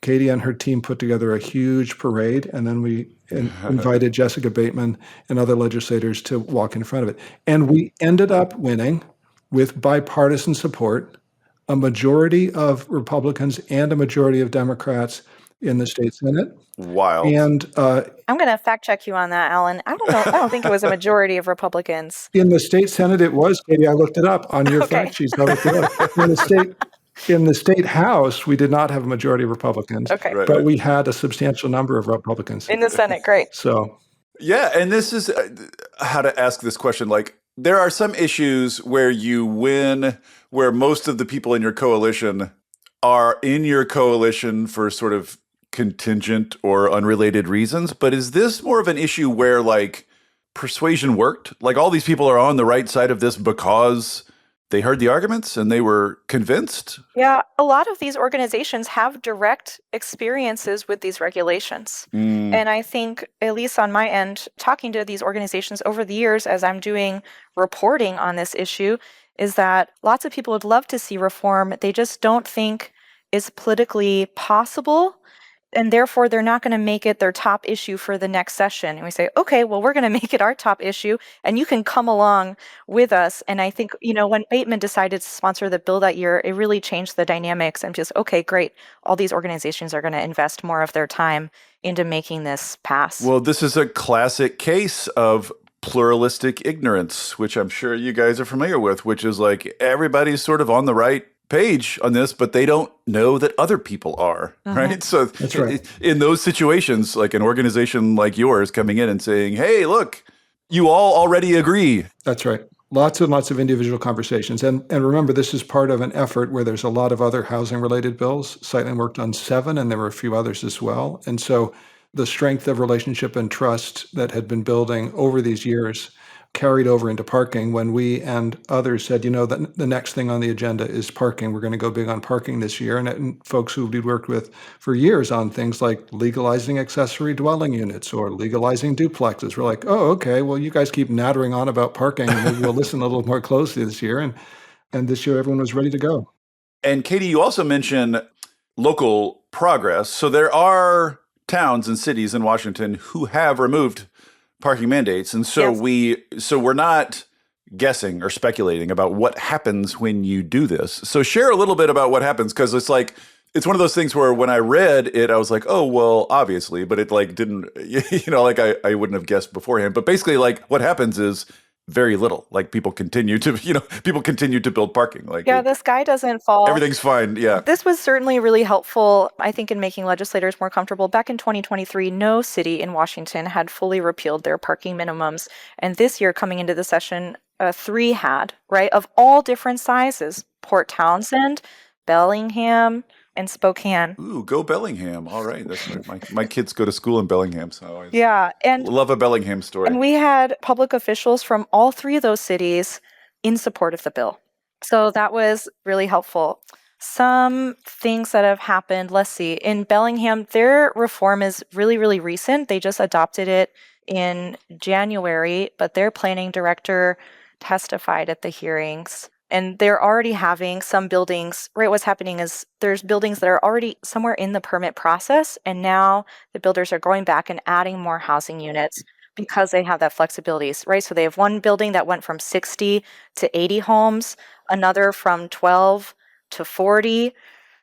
Catie and her team put together a huge parade, and then we invited Jessica Bateman and other legislators to walk in front of it. And we ended up winning, with bipartisan support, a majority of Republicans and a majority of Democrats in the state Senate. Wild. And I'm going to fact check you on that, Alan. I don't know. I don't think it was a majority of Republicans. in the state Senate, it was, Catie. I looked it up on your fact sheets. I looked it up. In the state House, we did not have a majority of Republicans, Okay. but we had a substantial number of Republicans. In the Senate, great. So, yeah, and this is how to ask this question. Like, there are some issues where you win, where most of the people in your coalition are in your coalition for sort of contingent or unrelated reasons. But is this more of an issue where, like, persuasion worked? Like, all these people are on the right side of this because they heard the arguments and they were convinced? Yeah, a lot of these organizations have direct experiences with these regulations. And I think, at least on my end, talking to these organizations over the years as I'm doing reporting on this issue, is that lots of people would love to see reform. They just don't think it's politically possible and therefore they're not going to make it their top issue for the next session. And we say, okay, well, we're going to make it our top issue, and you can come along with us. And I think, when Bateman decided to sponsor the bill that year, it really changed the dynamics and just, okay, great. All these organizations are going to invest more of their time into making this pass. Well, this is a classic case of pluralistic ignorance, which I'm sure you guys are familiar with, which is like everybody's sort of on the right page on this, but they don't know that other people are, right? So That's right. In those situations, like an organization like yours coming in and saying, hey, look, you all already agree. That's right. Lots and lots of individual conversations. And remember, this is part of an effort where there's a lot of other housing-related bills. Sightline worked on 7, and there were a few others as well. And so the strength of relationship and trust that had been building over these years carried over into parking when we and others said, the next thing on the agenda is parking. We're going to go big on parking this year. And folks who we'd worked with for years on things like legalizing accessory dwelling units or legalizing duplexes. We're like, oh, okay, well, you guys keep nattering on about parking, and maybe we'll listen a little more closely this year. And this year, everyone was ready to go. And Catie, you also mentioned local progress. So there are towns and cities in Washington who have removed parking mandates. And so Yes. we're not guessing or speculating about what happens when you do this. So share a little bit about what happens, because it's one of those things where when I read it, I was like, oh, well, obviously, but it didn't, I wouldn't have guessed beforehand. But basically, what happens is very little. People continue to build parking. The sky doesn't fall. Everything's fine. Yeah. This was certainly really helpful, I think, in making legislators more comfortable. Back in 2023, no city in Washington had fully repealed their parking minimums. And this year, coming into the session, 3 had, right, of all different sizes: Port Townsend, Bellingham, and Spokane. Ooh, go Bellingham. All right. That's my kids go to school in Bellingham, so I Yeah, and love a Bellingham story. we had public officials from all 3 of those cities in support of the bill. So that was really helpful. Some things that have happened, let's see. In Bellingham, their reform is really, really recent. They just adopted it in January, but their planning director testified at the hearings. And they're already having some buildings, right? What's happening is there's buildings that are already somewhere in the permit process, and now the builders are going back and adding more housing units because they have that flexibility, right? So they have one building that went from 60 to 80 homes, another from 12 to 40.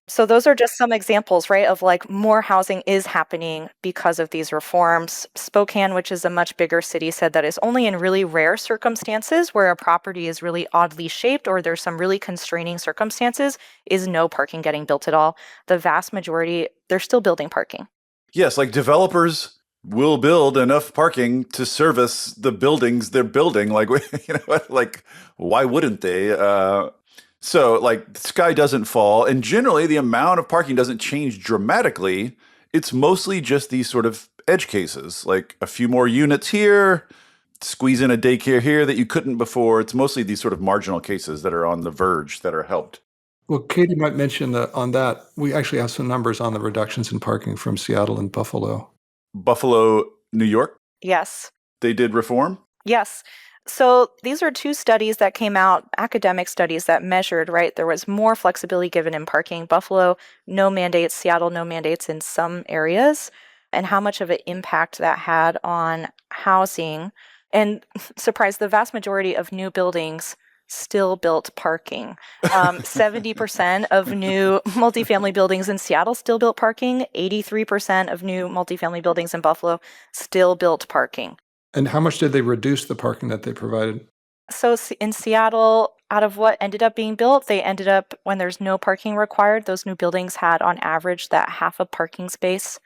So those are just some examples, right, of more housing is happening because of these reforms. Spokane, which is a much bigger city, said that it's only in really rare circumstances where a property is really oddly shaped or there's some really constraining circumstances is no parking getting built at all. The vast majority, they're still building parking. Yes, Developers will build enough parking to service the buildings they're building. Why wouldn't they? So, the sky doesn't fall, and generally the amount of parking doesn't change dramatically. It's mostly just these sort of edge cases, like a few more units here, squeeze in a daycare here that you couldn't before. It's mostly these sort of marginal cases that are on the verge that are helped. Well, Catie might mention that on that, we actually have some numbers on the reductions in parking from Seattle and Buffalo. Buffalo, New York? Yes. They did reform? Yes. So these are 2 studies that came out, academic studies that measured, right? There was more flexibility given in parking. Buffalo, no mandates. Seattle, no mandates in some areas, and how much of an impact that had on housing. And surprise, the vast majority of new buildings still built parking. 70% of new multifamily buildings in Seattle still built parking. 83% of new multifamily buildings in Buffalo still built parking. And how much did they reduce the parking that they provided? So in Seattle, out of what ended up being built, they ended up, when there's no parking required, those new buildings had on average that half a parking space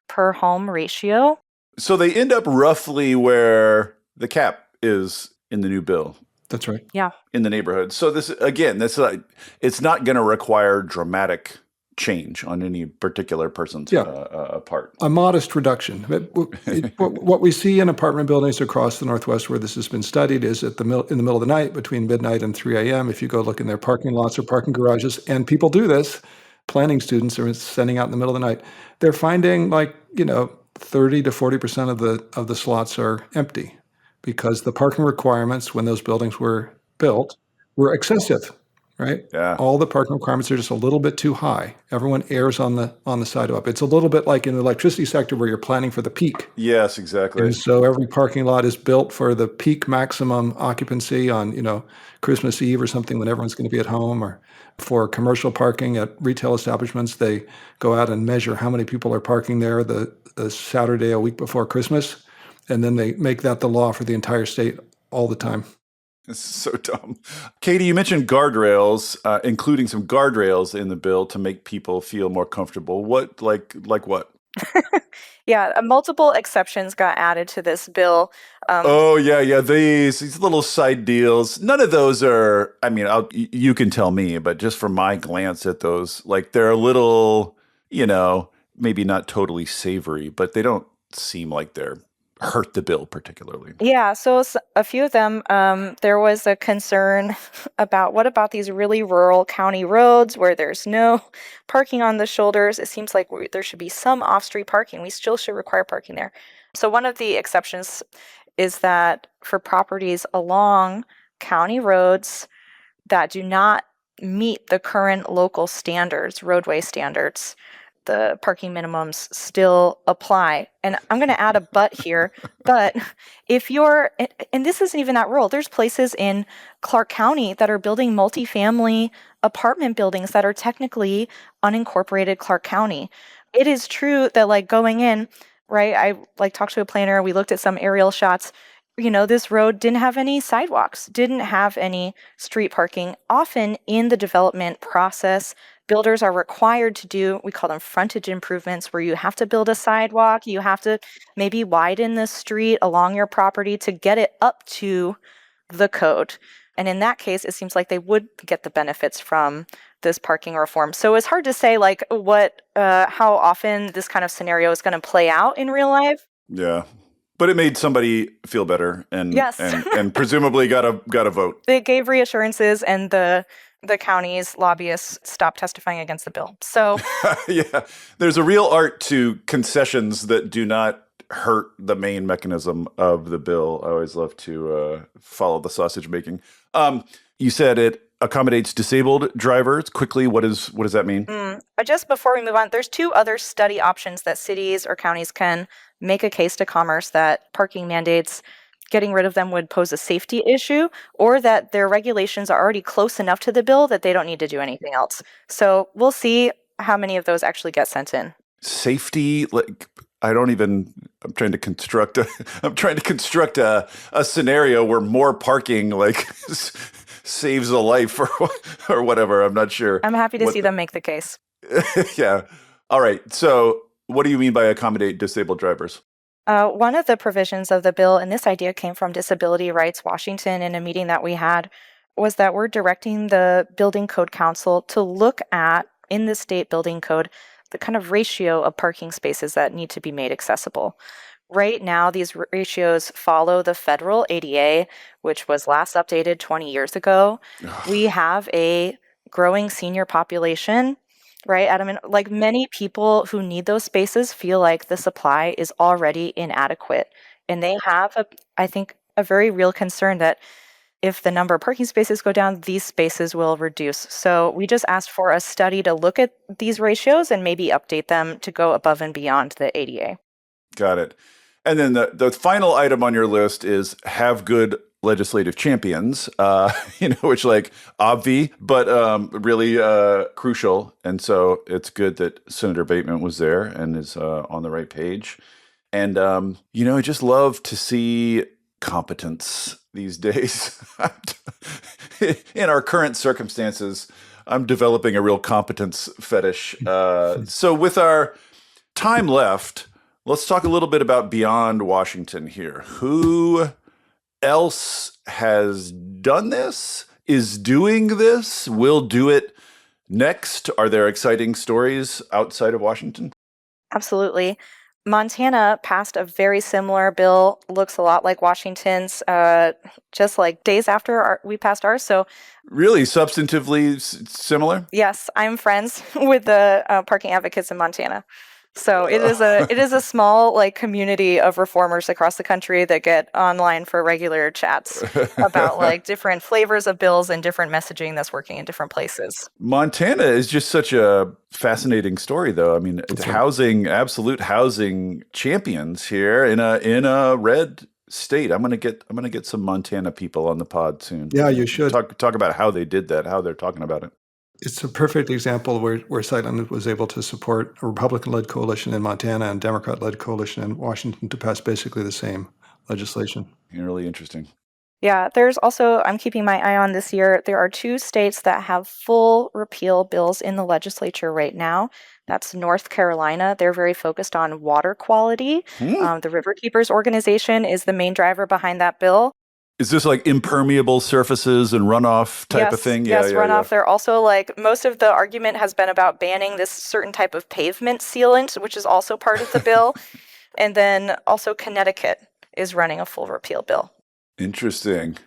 per home ratio. So they end up roughly where the cap is in the new bill. That's right. Yeah. In the neighborhood. So it's not going to require dramatic change on any particular person's part. A modest reduction. What we see in apartment buildings across the Northwest where this has been studied is in the middle of the night, between midnight and 3 a.m., if you go look in their parking lots or parking garages, and people do this, planning students are sending out in the middle of the night, they're finding 30 to 40% of the slots are empty because the parking requirements when those buildings were built were excessive. right? Yeah. All the parking requirements are just a little bit too high. Everyone errs on the side up. It's a little bit like in the electricity sector where you're planning for the peak. Yes, exactly. And so every parking lot is built for the peak maximum occupancy on, Christmas Eve or something when everyone's going to be at home, or for commercial parking at retail establishments, they go out and measure how many people are parking there the Saturday a week before Christmas. And then they make that the law for the entire state all the time. It's so dumb. Catie, you mentioned guardrails, including some guardrails in the bill to make people feel more comfortable. What, like what? Yeah, multiple exceptions got added to this bill. Oh yeah. These little side deals. None of those are. I mean, you can tell me, but just from my glance at those, like they're a little, maybe not totally savory, but they don't seem like they're hurt the bill particularly. Yeah, so a few of them, there was a concern about what about these really rural county roads where there's no parking on the shoulders? It seems like there should be some off-street parking. We still should require parking there. So one of the exceptions is that for properties along county roads that do not meet the current local standards, roadway standards, the parking minimums still apply. And I'm going to add a but here, but if you're, and this isn't even that rural, there's places in Clark County that are building multifamily apartment buildings that are technically unincorporated Clark County. It is true that like going in, right, I talked to a planner, we looked at some aerial shots. This road didn't have any sidewalks, didn't have any street parking. Often in the development process, builders are required to do, we call them frontage improvements, where you have to build a sidewalk, you have to maybe widen the street along your property to get it up to the code. And in that case, it seems like they would get the benefits from this parking reform. So it's hard to say like how often this kind of scenario is going to play out in real life. Yeah. But it made somebody feel better, and Yes. and presumably got a vote. It gave reassurances, and the county's lobbyists stopped testifying against the bill. So yeah, there's a real art to concessions that do not hurt the main mechanism of the bill. I always love to follow the sausage making. You said it accommodates disabled drivers. Quickly, what does that mean? Just before we move on, there's two other study options that cities or counties can make a case to Commerce that parking mandates, getting rid of them would pose a safety issue, or that their regulations are already close enough to the bill that they don't need to do anything else. So we'll see how many of those actually get sent in. Safety, like I'm trying to construct a scenario where more parking like saves a life or whatever. I'm not sure. I'm happy to see them make the case. Yeah. All right. So what do you mean by accommodate disabled drivers? One of the provisions of the bill, and this idea came from Disability Rights Washington in a meeting that we had, was that we're directing the Building Code Council to look at, in the state building code, the kind of ratio of parking spaces that need to be made accessible. Right now, these ratios follow the federal ADA, which was last updated 20 years ago. We have a growing senior population, right, Adam? And like many people who need those spaces feel like the supply is already inadequate. And they have, I think, a very real concern that if the number of parking spaces go down, these spaces will reduce. So we just asked for a study to look at these ratios and maybe update them to go above and beyond the ADA. Got it. And then the final item on your list is have good legislative champions, which like obvi, but really crucial. And so it's good that Senator Bateman was there and is on the right page. And, I just love to see competence these days. In our current circumstances, I'm developing a real competence fetish. So with our time left, let's talk a little bit about beyond Washington here. Who else has done this, is doing this, will do it next? Are there exciting stories outside of Washington? Absolutely. Montana passed a very similar bill, looks a lot like Washington's, just like days after we passed ours. So, really substantively similar? Yes, I'm friends with the parking advocates in Montana. So it is a small like community of reformers across the country that get online for regular chats about like different flavors of bills and different messaging that's working in different places. Montana is just such a fascinating story, though. I mean, That's right. absolute housing champions here in a red state. I'm gonna get some Montana people on the pod soon. Yeah, you should. Talk about how they did that, how they're talking about it. It's a perfect example where Sightline was able to support a Republican-led coalition in Montana and Democrat-led coalition in Washington to pass basically the same legislation. Really interesting. Yeah, there's also, I'm keeping my eye on this year, there are 2 states that have full repeal bills in the legislature right now. That's North Carolina. They're very focused on water quality. The Riverkeepers organization is the main driver behind that bill. Is this like impermeable surfaces and runoff type of thing? Yes, runoff. They're also like, most of the argument has been about banning this certain type of pavement sealant, which is also part of the bill. And then also Connecticut is running a full repeal bill. Interesting.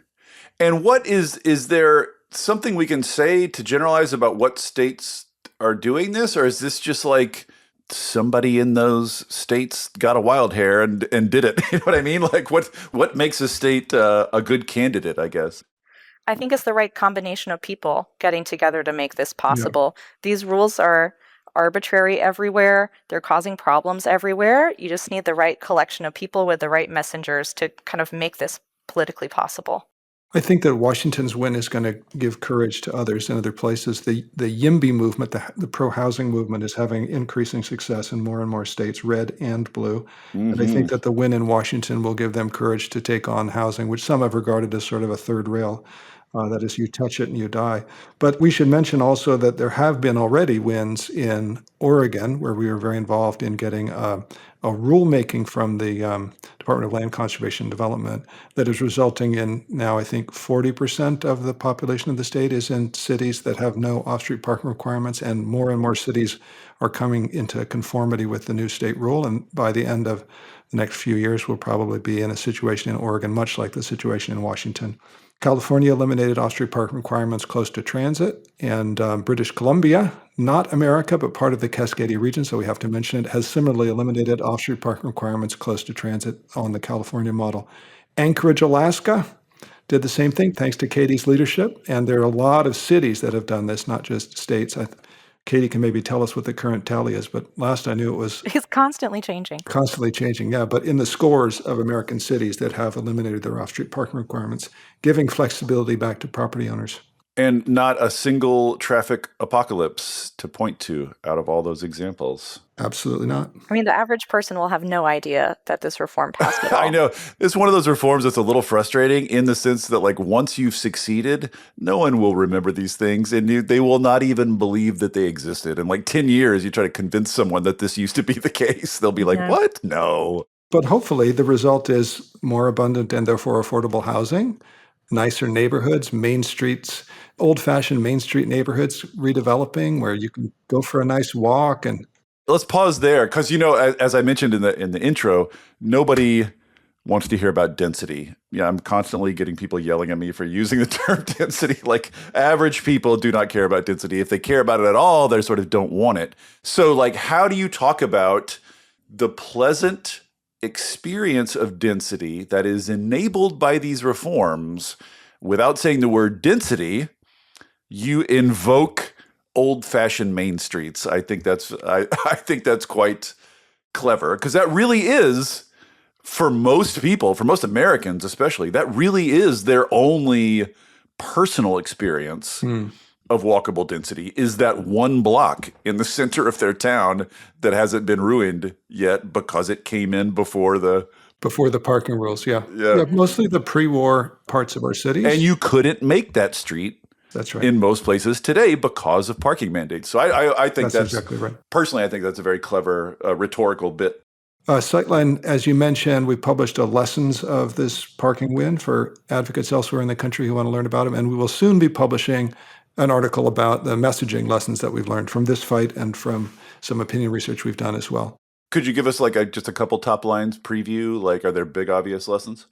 And what is there something we can say to generalize about what states are doing this? Or is this just like somebody in those states got a wild hair and did it? You know what I mean? Like what makes a state a good candidate, I guess? I think it's the right combination of people getting together to make this possible. Yeah. These rules are arbitrary everywhere. They're causing problems everywhere. You just need the right collection of people with the right messengers to kind of make this politically possible. I think that Washington's win is going to give courage to others in other places. The YIMBY movement, the pro-housing movement, is having increasing success in more and more states, red and blue. Mm-hmm. And I think that the win in Washington will give them courage to take on housing, which some have regarded as sort of a third rail. That is, you touch it and you die. But we should mention also that there have been already wins in Oregon, where we were very involved in getting a rulemaking from the Department of Land Conservation and Development that is resulting in now, I think, 40% of the population of the state is in cities that have no off-street parking requirements, and more cities are coming into conformity with the new state rule. And by the end of the next few years, we'll probably be in a situation in Oregon, much like the situation in Washington. California eliminated off-street parking requirements close to transit, and British Columbia, not America, but part of the Cascadia region, so we have to mention it, has similarly eliminated off-street parking requirements close to transit on the California model. Anchorage, Alaska, did the same thing thanks to Catie's leadership, and there are a lot of cities that have done this, not just states. Catie can maybe tell us what the current tally is, but last I knew it was... It's constantly changing. Constantly changing, yeah. But in the scores of American cities that have eliminated their off-street parking requirements, giving flexibility back to property owners. And not a single traffic apocalypse to point to out of all those examples. Absolutely not. I mean, the average person will have no idea that this reform passed at all. I know. It's one of those reforms that's a little frustrating in the sense that, like, once you've succeeded, no one will remember these things, and they will not even believe that they existed. In like 10 years, you try to convince someone that this used to be the case. They'll be like, what? No. But hopefully the result is more abundant and therefore affordable housing, nicer neighborhoods, main streets, old-fashioned Main Street neighborhoods redeveloping where you can go for a nice walk. And let's pause there because, you know, as I mentioned in the intro, nobody wants to hear about density. Yeah, I'm constantly getting people yelling at me for using the term density. Like, average people do not care about density. If they care about it at all, they sort of don't want it. So, like, how do you talk about the pleasant experience of density that is enabled by these reforms without saying the word density? You invoke old-fashioned main streets. I think that's quite clever, because that really is, for most people, for most Americans especially, that really is their only personal experience of walkable density, is that one block in the center of their town that hasn't been ruined yet because it came in before the parking rules. Yeah, mostly the pre-war parts of our cities. And you couldn't make that street. That's right. In most places today because of parking mandates. So I think that's exactly right. Personally, I think that's a very clever rhetorical bit. Sightline, as you mentioned, we published a lessons of this parking win for advocates elsewhere in the country who want to learn about them. And we will soon be publishing an article about the messaging lessons that we've learned from this fight and from some opinion research we've done as well. Could you give us like just a couple top lines preview? Like, are there big obvious lessons?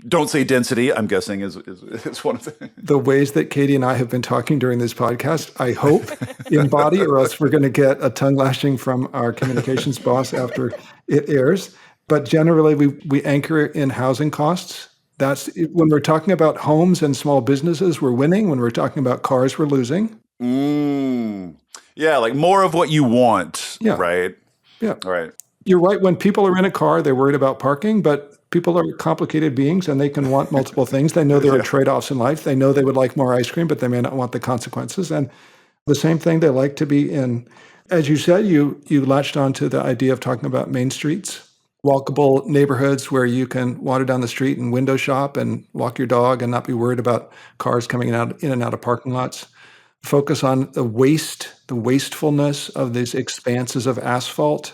Don't say density, I'm guessing, is one of them. The ways that Catie and I have been talking during this podcast, I hope, embody, or else we're going to get a tongue lashing from our communications boss after it airs. But generally, we anchor in housing costs. That's when we're talking about homes and small businesses, we're winning. When we're talking about cars, we're losing. Yeah, like more of what you want, Yeah. right? Yeah. Right. You're right. When people are in a car, they're worried about parking, but people are complicated beings and they can want multiple things. They know there are trade-offs in life. They know they would like more ice cream, but they may not want the consequences. And the same thing, they like to be in. As you said, you latched onto the idea of talking about main streets, walkable neighborhoods where you can wander down the street and window shop and walk your dog and not be worried about cars coming in and out of parking lots. Focus on the wastefulness of these expanses of asphalt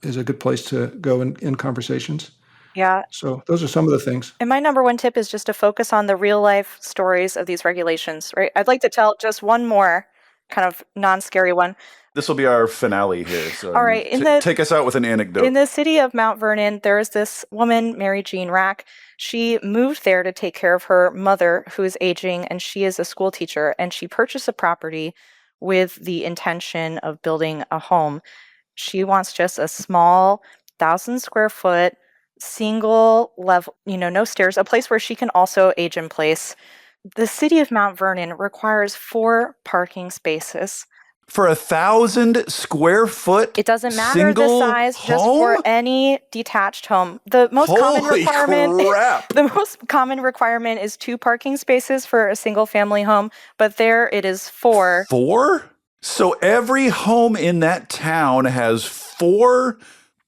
is a good place to go in conversations. Yeah. So those are some of the things. And my number one tip is just to focus on the real life stories of these regulations, right? I'd like to tell just one more kind of non-scary one. This will be our finale here. So All right. take us out with an anecdote. In the city of Mount Vernon, there is this woman, Mary Jean Rack. She moved there to take care of her mother, who is aging, and she is a school teacher. And she purchased a property with the intention of building a home. She wants just a small 1,000-square-foot, single level, no stairs, a place where she can also age in place. The city of Mount Vernon requires 4 parking spaces. For 1,000-square-foot, It doesn't matter the size, home? just for any detached home. The most common requirement is 2 parking spaces for a single family home, but there it is 4. 4? So every home in that town has 4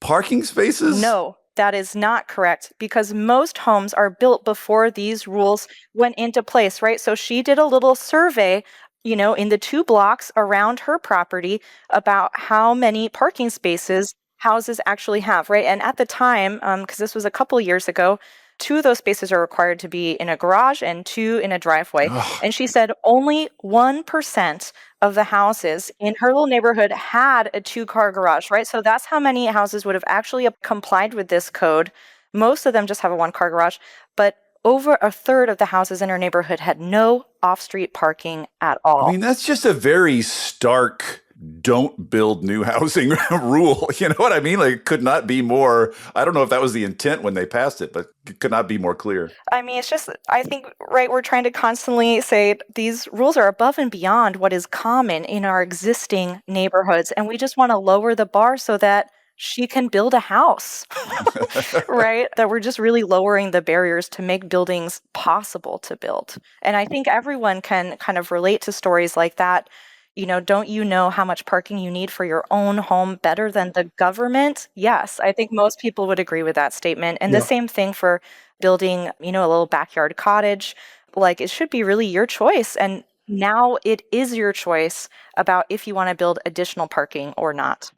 parking spaces? No, that is not correct, because most homes are built before these rules went into place, right? So she did a little survey, in the 2 blocks around her property about how many parking spaces houses actually have, right? And at the time, because this was a couple years ago, 2 of those spaces are required to be in a garage and 2 in a driveway. And she said only 1% of the houses in her little neighborhood had a 2-car garage, right? So that's how many houses would have actually complied with this code. Most of them just have a 1-car garage, but over a third of the houses in her neighborhood had no off-street parking at all. I mean, that's just a very stark don't build new housing rule. You know what I mean? Like, it could not be more, I don't know if that was the intent when they passed it, but it could not be more clear. I mean, it's just, I think, right, we're trying to constantly say these rules are above and beyond what is common in our existing neighborhoods. And we just want to lower the bar so that she can build a house, right? That we're just really lowering the barriers to make buildings possible to build. And I think everyone can kind of relate to stories like that. Don't you know how much parking you need for your own home better than the government? Yes, I think most people would agree with that statement. And the same thing for building, a little backyard cottage. Like, it should be really your choice. And now it is your choice about if you want to build additional parking or not.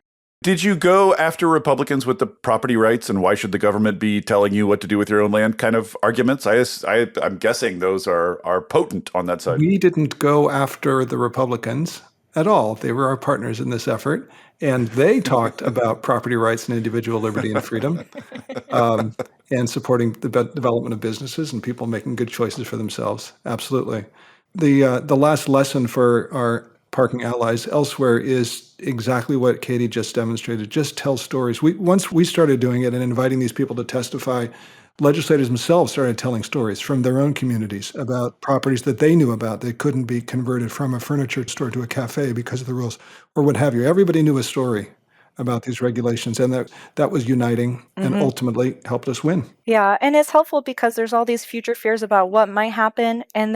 Did you go after Republicans with the property rights and why should the government be telling you what to do with your own land kind of arguments? I'm guessing those are potent on that side. We didn't go after the Republicans at all. They were our partners in this effort, and they talked about property rights and individual liberty and freedom, and supporting the development of businesses and people making good choices for themselves. Absolutely. The last lesson for our parking allies elsewhere is exactly what Catie just demonstrated. Just tell stories. Once we started doing it and inviting these people to testify, legislators themselves started telling stories from their own communities about properties that they knew about that couldn't be converted from a furniture store to a cafe because of the rules or what have you. Everybody knew a story about these regulations, and that was uniting and ultimately helped us win. Yeah, and it's helpful because there's all these future fears about what might happen, and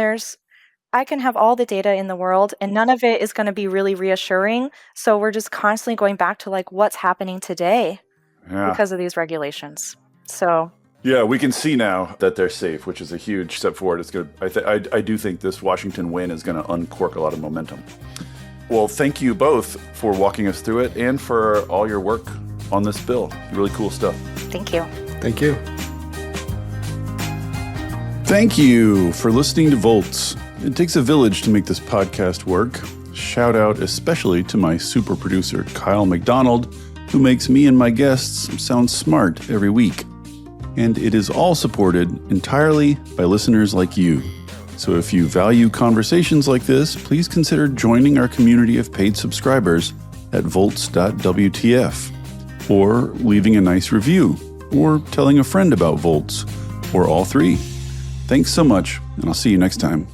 I can have all the data in the world and none of it is going to be really reassuring. So we're just constantly going back to like what's happening today because of these regulations. So yeah, we can see now that they're safe, which is a huge step forward. It's good. I do think this Washington win is going to uncork a lot of momentum. Well, thank you both for walking us through it and for all your work on this bill. Really cool stuff. Thank you. Thank you. Thank you for listening to Volts. It takes a village to make this podcast work. Shout out especially to my super producer, Kyle McDonald, who makes me and my guests sound smart every week. And it is all supported entirely by listeners like you. So if you value conversations like this, please consider joining our community of paid subscribers at volts.wtf, or leaving a nice review, or telling a friend about Volts, or all three. Thanks so much, and I'll see you next time.